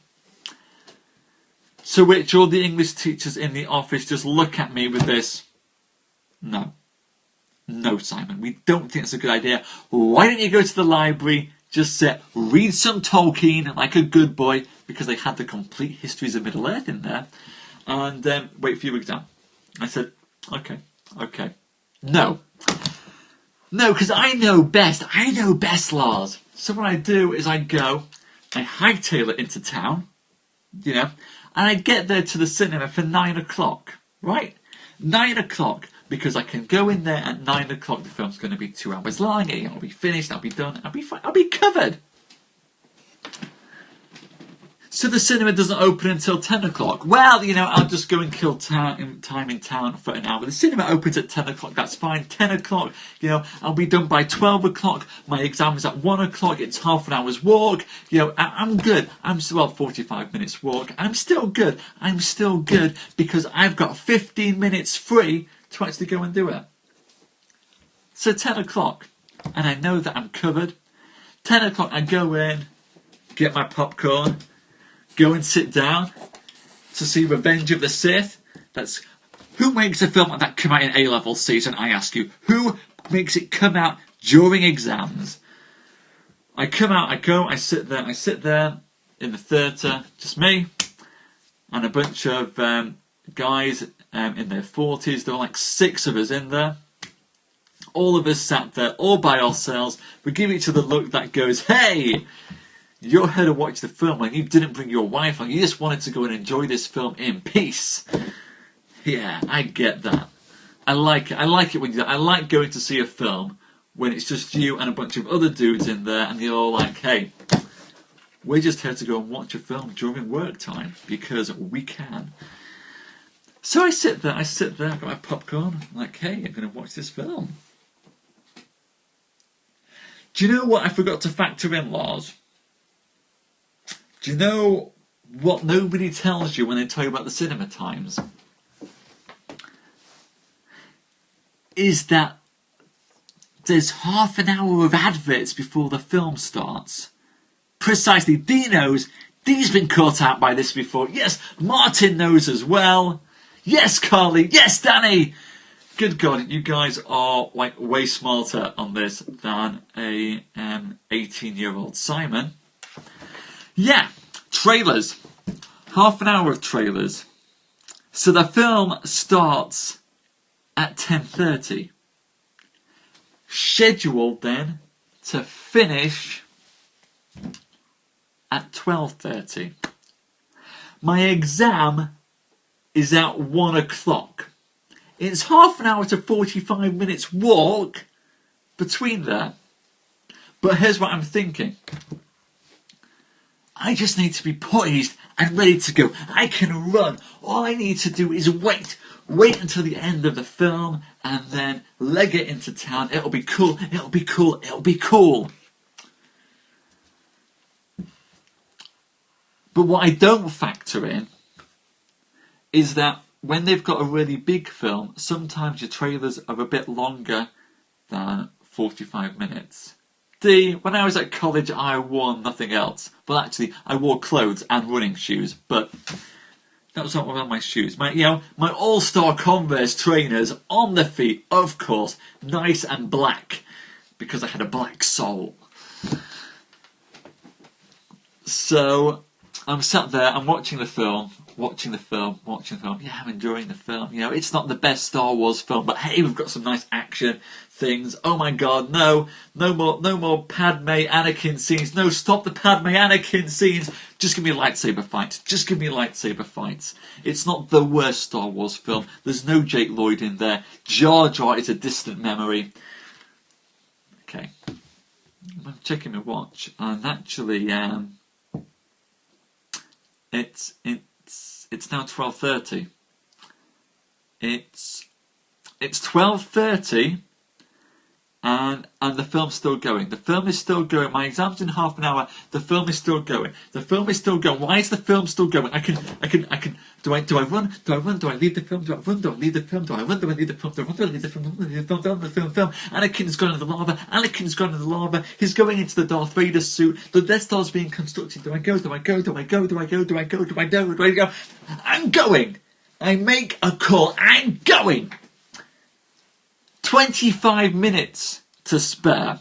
A: To which all the English teachers in the office just look at me with this, no, Simon, we don't think it's a good idea. Why don't you go to the library, just sit, read some Tolkien like a good boy, because they had the complete histories of Middle Earth in there, and wait for your exam. I said, okay. No, because I know best, Lars. So what I do is I hightail it into town, and I get there to the cinema for 9 o'clock, right? 9 o'clock, because I can go in there at 9 o'clock, the film's going to be 2 hours long, I'll be finished, I'll be done, I'll be fine, I'll be covered. So the cinema doesn't open until 10 o'clock. Well, I'll just go and kill time in town for an hour. The cinema opens at 10 o'clock, that's fine. 10 o'clock, I'll be done by 12 o'clock. My exam is at 1 o'clock, it's half an hour's walk. I'm good. I'm still 45 minutes walk. I'm still good. Because I've got 15 minutes free to actually go and do it. So 10 o'clock, and I know that I'm covered. 10 o'clock, I go in, get my popcorn, go and sit down to see Revenge of the Sith. Who makes a film like that come out in A-level season, I ask you? Who makes it come out during exams? I come out, I sit there in the theatre, just me, and a bunch of guys in their 40s. There were like 6 of us in there. All of us sat there, all by ourselves. We give each other a look that goes, hey, you're here to watch the film and you didn't bring your wife on. You just wanted to go and enjoy this film in peace. Yeah, I get that. I like it. I like it when you do that. I like going to see a film when it's just you and a bunch of other dudes in there and you're all like, hey, we're just here to go and watch a film during work time because we can. So I sit there, I've got my popcorn, I'm like, hey, I'm going to watch this film. Do you know what I forgot to factor in, Lars? Do you know what nobody tells you when they tell you about the cinema times? Is that there's half an hour of adverts before the film starts. Precisely, Dee knows. Dee's been caught out by this before. Yes, Martin knows as well. Yes, Carly. Yes, Danny. Good God, you guys are like way smarter on this than a 18-year-old Simon. Yeah, trailers. Half an hour of trailers. So the film starts at 10:30. Scheduled then to finish at 12:30. My exam is at 1 o'clock. It's half an hour to 45 minutes walk between there. But here's what I'm thinking. I just need to be poised and ready to go. I can run. All I need to do is wait. Wait until the end of the film and then leg it into town. It'll be cool. It'll be cool. It'll be cool. But what I don't factor in is that when they've got a really big film, sometimes your trailers are a bit longer than 45 minutes. When I was at college, I wore nothing else. Well, actually, I wore clothes and running shoes, but that was not one of my shoes. My all-star Converse trainers on the feet, of course, nice and black, because I had a black sole. So I'm sat there, I'm watching the film. Yeah, I'm enjoying the film. You know, it's not the best Star Wars film, but hey, we've got some nice action things. Oh my God, no more Padme Anakin scenes. No, stop the Padme Anakin scenes. Just give me lightsaber fights. Just give me lightsaber fights. It's not the worst Star Wars film. There's no Jake Lloyd in there. Jar Jar is a distant memory. Okay, I'm checking my watch, and actually, it's now 12:30. It's 12:30, and the film's still going. The film is still going. My exam's in half an hour. The film is still going. The film is still going. Why is the film still going? I can. Do I run? Do I run? Do I leave the film? Do I run? Do I leave the film? Do I run? Do I leave the film? Do I run? Do I leave the film? Do I leave the film? The film. Anakin's gone into the lava. Anakin's gone into the lava. He's going into the Darth Vader suit. The Death Star's being constructed. Do I go? Do I go? Do I go? Do I go? Do I go? Do I go? Do I go? I'm going. I make a call. I'm going. 25 minutes to spare,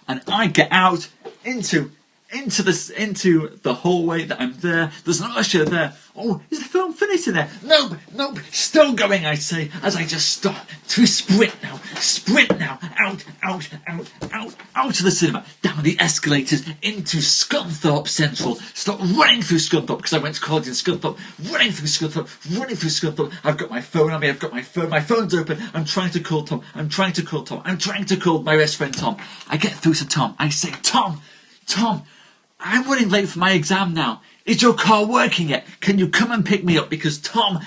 A: and I get out into the hallway that I'm there. There's an usher there. Oh, is the film finished in there? Nope, still going, I say, as I just start to sprint now, out of the cinema, down the escalators into Scunthorpe Central. Start running through Scunthorpe, because I went to college in Scunthorpe, running through Scunthorpe. I've got my phone on me, my phone's open, I'm trying to call Tom, I'm trying to call my best friend Tom. I get through to Tom, I say, Tom, I'm running late for my exam now. Is your car working yet? Can you come and pick me up? Because Tom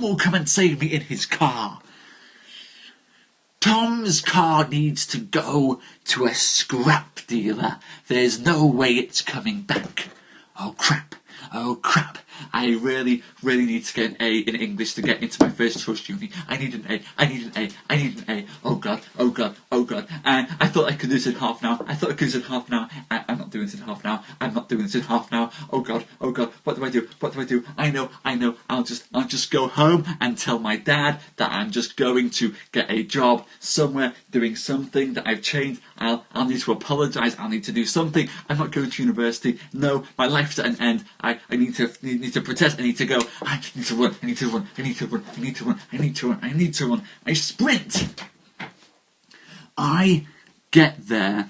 A: will come and save me in his car. Tom's car needs to go to a scrap dealer. There's no way it's coming back. Oh crap. I really need to get an A in English to get into my first choice uni. I need an A. Oh god. And I thought I could do this in half an hour. I'm not doing this in half an hour. Oh god. What do I do? I know. I'll just go home and tell my dad that I'm just going to get a job somewhere doing something that I've changed. I'll need to apologise. I'll need to do something. I'm not going to university. No, my life's at an end. I need to protest. I need to go. I need to run. I sprint. I get there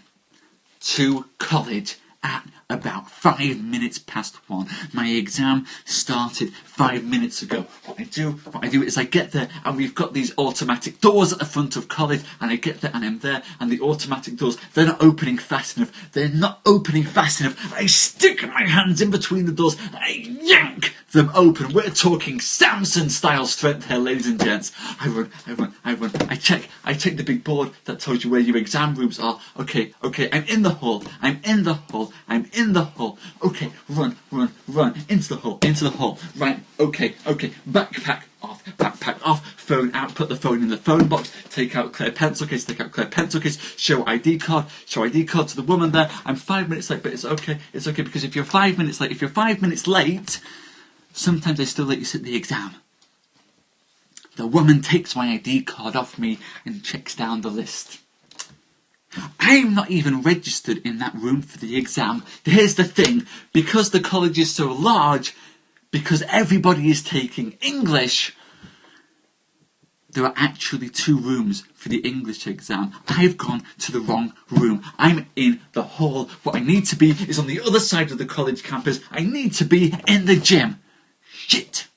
A: to college at about 5 minutes past 1. My exam started 5 minutes ago. What I do is I get there, and we've got these automatic doors at the front of college, and I get there and I'm there, and the automatic doors, they're not opening fast enough. I stick my hands in between the doors, I yank them open. We're talking Samson style strength here, ladies and gents. I run. I check the big board that tells you where your exam rooms are. Okay, I'm in the hall. Okay, run, into the hall. Right, okay, backpack off. backpack off, phone out, put the phone in the phone box, take out clear pencil case, show ID card to the woman there. I'm 5 minutes late, but it's okay, because if you're 5 minutes late, sometimes they still let you sit the exam. The woman takes my ID card off me and checks down the list. I'm not even registered in that room for the exam. Here's the thing, because the college is so large, because everybody is taking English, there are actually 2 rooms for the English exam. I've gone to the wrong room. I'm in the hall. What I need to be is on the other side of the college campus. I need to be in the gym. Shit.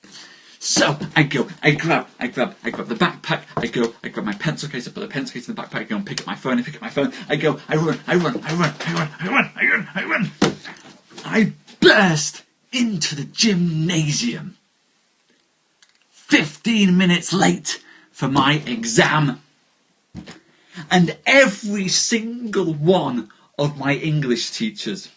A: So I grab the backpack, I grab my pencil case, I put the pencil case in the backpack, I go and pick up my phone, I run. I burst into the gymnasium. 15 minutes late for my exam. And every single one of my English teachers,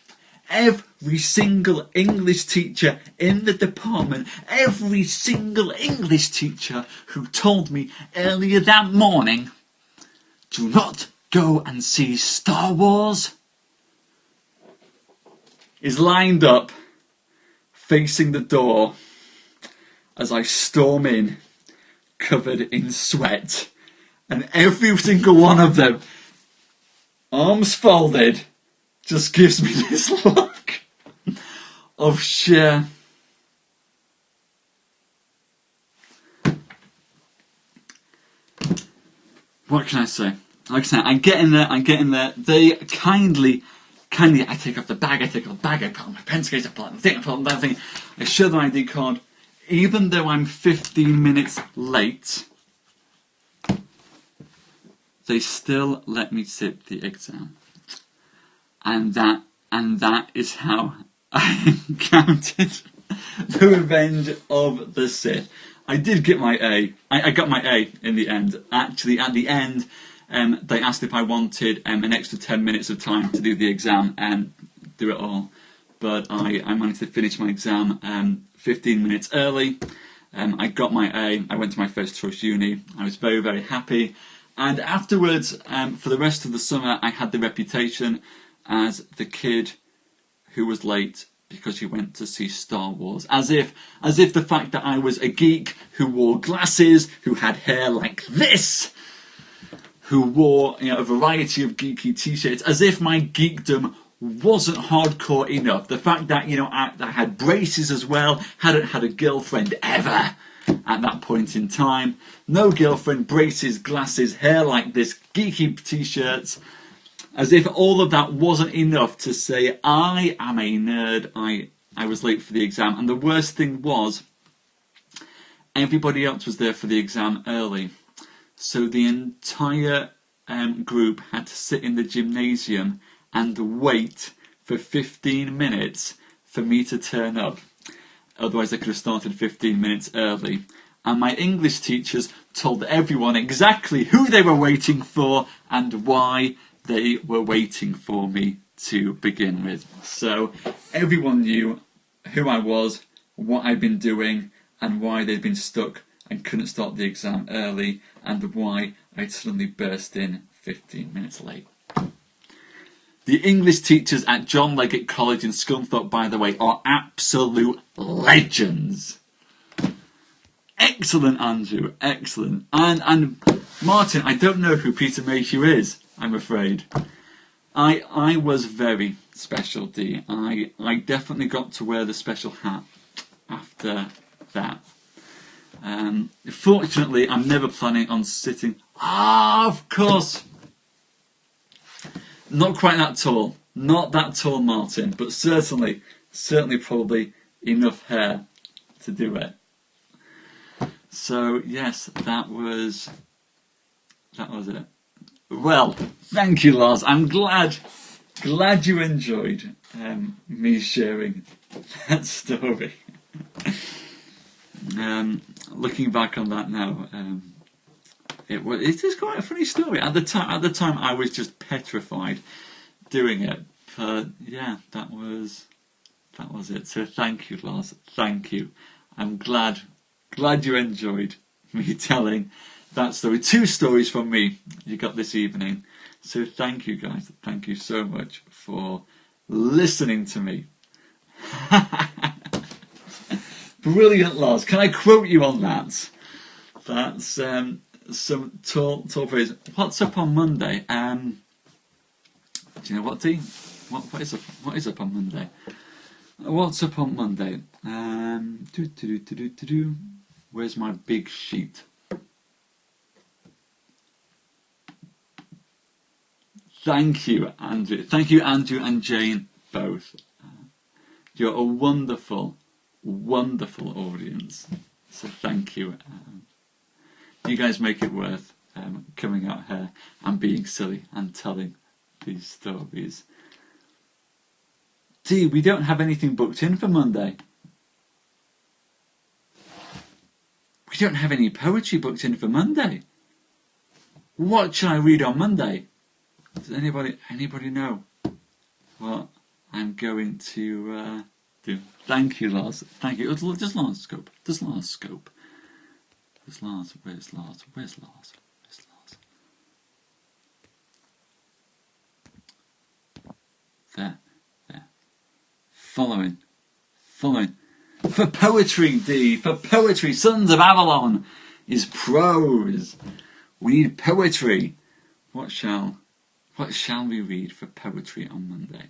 A: every single English teacher in the department, every single English teacher who told me earlier that morning, do not go and see Star Wars, is lined up facing the door as I storm in, covered in sweat, and every single one of them, arms folded, just gives me this look of sheer what can I say? Like I say, I get in there. They kindly, I take off the bag, I put on my pencil case, I put on the thing, I show them my ID card. Even though I'm 15 minutes late, they still let me sit the exam. And that is how I encountered the revenge of the Sith. I did get my A. I got my A in the end. Actually, at the end, they asked if I wanted an extra 10 minutes of time to do the exam and do it all. But I managed to finish my exam 15 minutes early. I got my A. I went to my first choice uni. I was very, very happy. And afterwards, for the rest of the summer, I had the reputation as the kid who was late because he went to see Star Wars. As if the fact that I was a geek who wore glasses, who had hair like this, who wore a variety of geeky t-shirts, as if my geekdom wasn't hardcore enough. The fact that I had braces as well, hadn't had a girlfriend ever at that point in time. No girlfriend, braces, glasses, hair like this, geeky t-shirts. As if all of that wasn't enough to say, I am a nerd, I was late for the exam. And the worst thing was, everybody else was there for the exam early. So the entire group had to sit in the gymnasium and wait for 15 minutes for me to turn up. Otherwise I could have started 15 minutes early. And my English teachers told everyone exactly who they were waiting for and why they were waiting for me to begin with. So everyone knew who I was, what I'd been doing, and why they'd been stuck and couldn't start the exam early, and why I'd suddenly burst in 15 minutes late. The English teachers at John Leggett College in Scunthorpe, by the way, are absolute legends. Excellent, Andrew, excellent. And Martin, I don't know who Peter Mayhew is, I'm afraid. I was very special, Dee. I definitely got to wear the special hat after that. Fortunately, I'm never planning on sitting... of course! Not quite that tall. Not that tall, Martin, but certainly probably enough hair to do it. So, yes, that was it. Well, thank you, Lars. I'm glad you enjoyed me sharing that story. Looking back on that now, it is quite a funny story. At the time, I was just petrified doing it. But yeah, that was it. So thank you, Lars. Thank you. I'm glad Glad you enjoyed me telling that story. 2 stories from me you got this evening. So thank you guys. Thank you so much for listening to me. Brilliant, Lars. Can I quote you on that? That's some tall praise. What's up on Monday? Do you know what, Dee? What is up on Monday? What's up on Monday? Where's my big sheet? Thank you, Andrew. Thank you, Andrew and Jane, both. You're a wonderful, wonderful audience. So thank you. You guys make it worth coming out here and being silly and telling these stories. Dee, we don't have anything booked in for Monday. We don't have any poetry booked in for Monday. What shall I read on Monday? Does anybody know what I'm going to do? Thank you, Lars. Thank you. Does Lars scope? Where's Lars? Where's Lars? There. Following. For poetry, Dee. For poetry. Sons of Avalon is prose. We need poetry. What shall we read for poetry on Monday?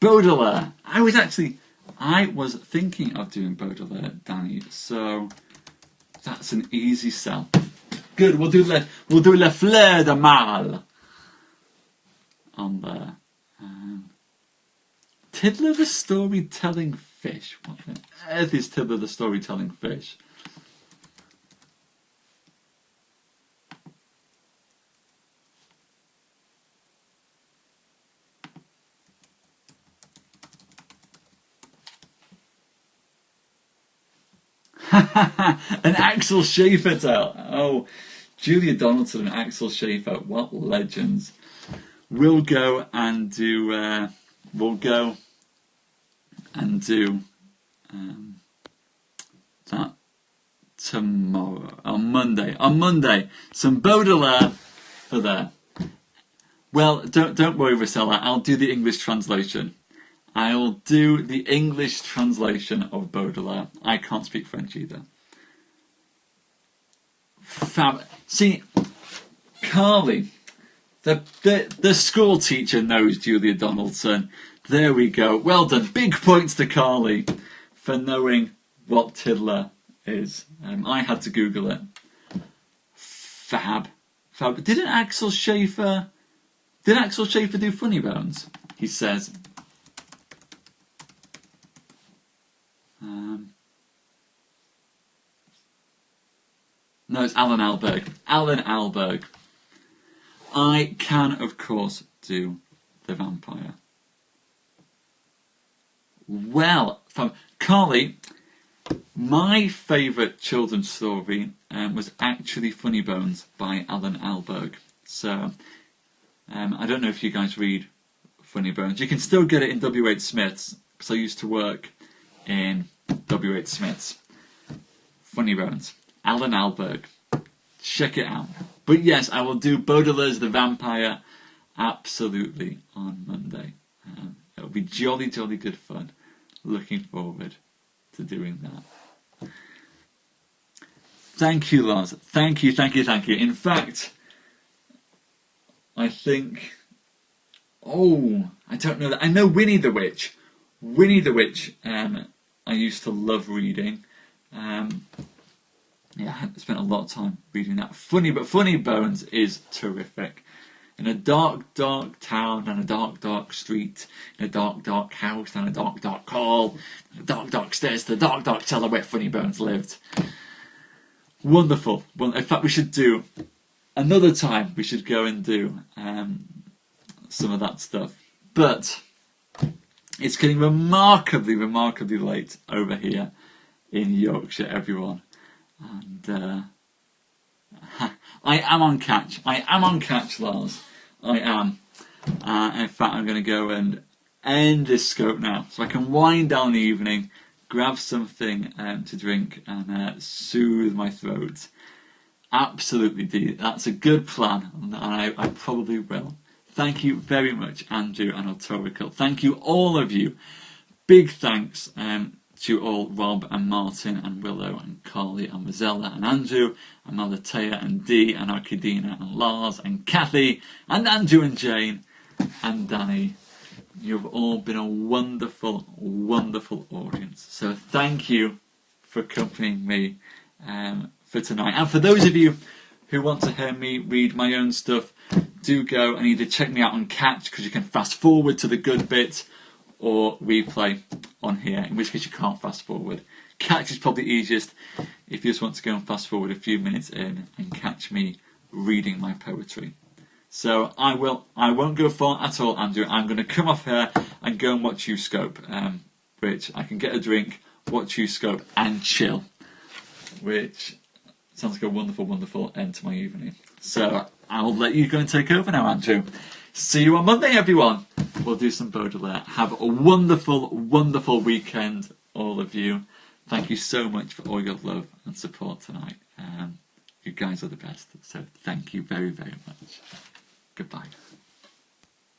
A: Baudelaire. I was thinking of doing Baudelaire, Danny, so that's an easy sell. Good, we'll do Le Fleur de Mal on there. Tiddler the Storytelling Fish. What on earth is Tiddler the Storytelling Fish? An Axel Schaefer tale. Oh, Julia Donaldson and Axel Schaefer. What legends. We'll go and do that tomorrow. On Monday. Some Baudelaire for there. Well, don't worry, Rosella. I'll do the English translation. I'll do the English translation of Baudelaire. I can't speak French either. Fab. See, Carly, the school teacher knows Julia Donaldson. There we go. Well done. Big points to Carly for knowing what Tiddler is. I had to Google it. Fab. Did Axel Schaefer do Funny Bones? He says. No, it's Alan Alberg. I can, of course, do The Vampire. Well, Carly, my favourite children's story was actually Funny Bones by Alan Alberg. So, I don't know if you guys read Funny Bones. You can still get it in W.H. Smith's, because I used to work in W.H. Smith's. Funny Bones. Alan Alberg. Check it out. But yes, I will do Baudelaire's The Vampire absolutely on Monday. It'll be jolly, jolly good fun. Looking forward to doing that. Thank you, Lars. Thank you. In fact, I think... Oh, I don't know that. I know Winnie the Witch. I used to love reading. Yeah, I spent a lot of time reading that. Funny Bones is terrific. In a dark, dark town, and a dark, dark street, in a dark, dark house, and a dark, dark hall, and a dark, dark stairs to the dark, dark cellar where Funny Bones lived. Wonderful. Well, in fact, we should do another time. We should go and do some of that stuff. But it's getting remarkably, remarkably late over here in Yorkshire, everyone. And I am on catch, Lars. I am. In fact, I'm going to go and end this scope now, so I can wind down the evening, grab something to drink and soothe my throat. Absolutely, Dee. That's a good plan, and I probably will. Thank you very much, Andrew and Autorical. Thank you, all of you. Big thanks to all Rob and Martin and Willow and Carly and Rosella and Andrew and Malatea and Dee and Arkadina and Lars and Kathy and Andrew and Jane and Danny. You've all been a wonderful, wonderful audience. So thank you for accompanying me for tonight. And for those of you who want to hear me read my own stuff, do go and either check me out on Catch, because you can fast forward to the good bit, or replay on here, in which case you can't fast forward. Catch is probably easiest if you just want to go and fast forward a few minutes in and catch me reading my poetry. So I won't go far at all, Andrew. I'm going to come off here and go and watch you scope, which I can get a drink, watch you scope and chill, which sounds like a wonderful, wonderful end to my evening. So I'll let you go and take over now, Andrew. See you on Monday, everyone. We'll do some Baudelaire. Have a wonderful, wonderful weekend, all of you. Thank you so much for all your love and support tonight. You guys are the best. So thank you very, very much. Goodbye.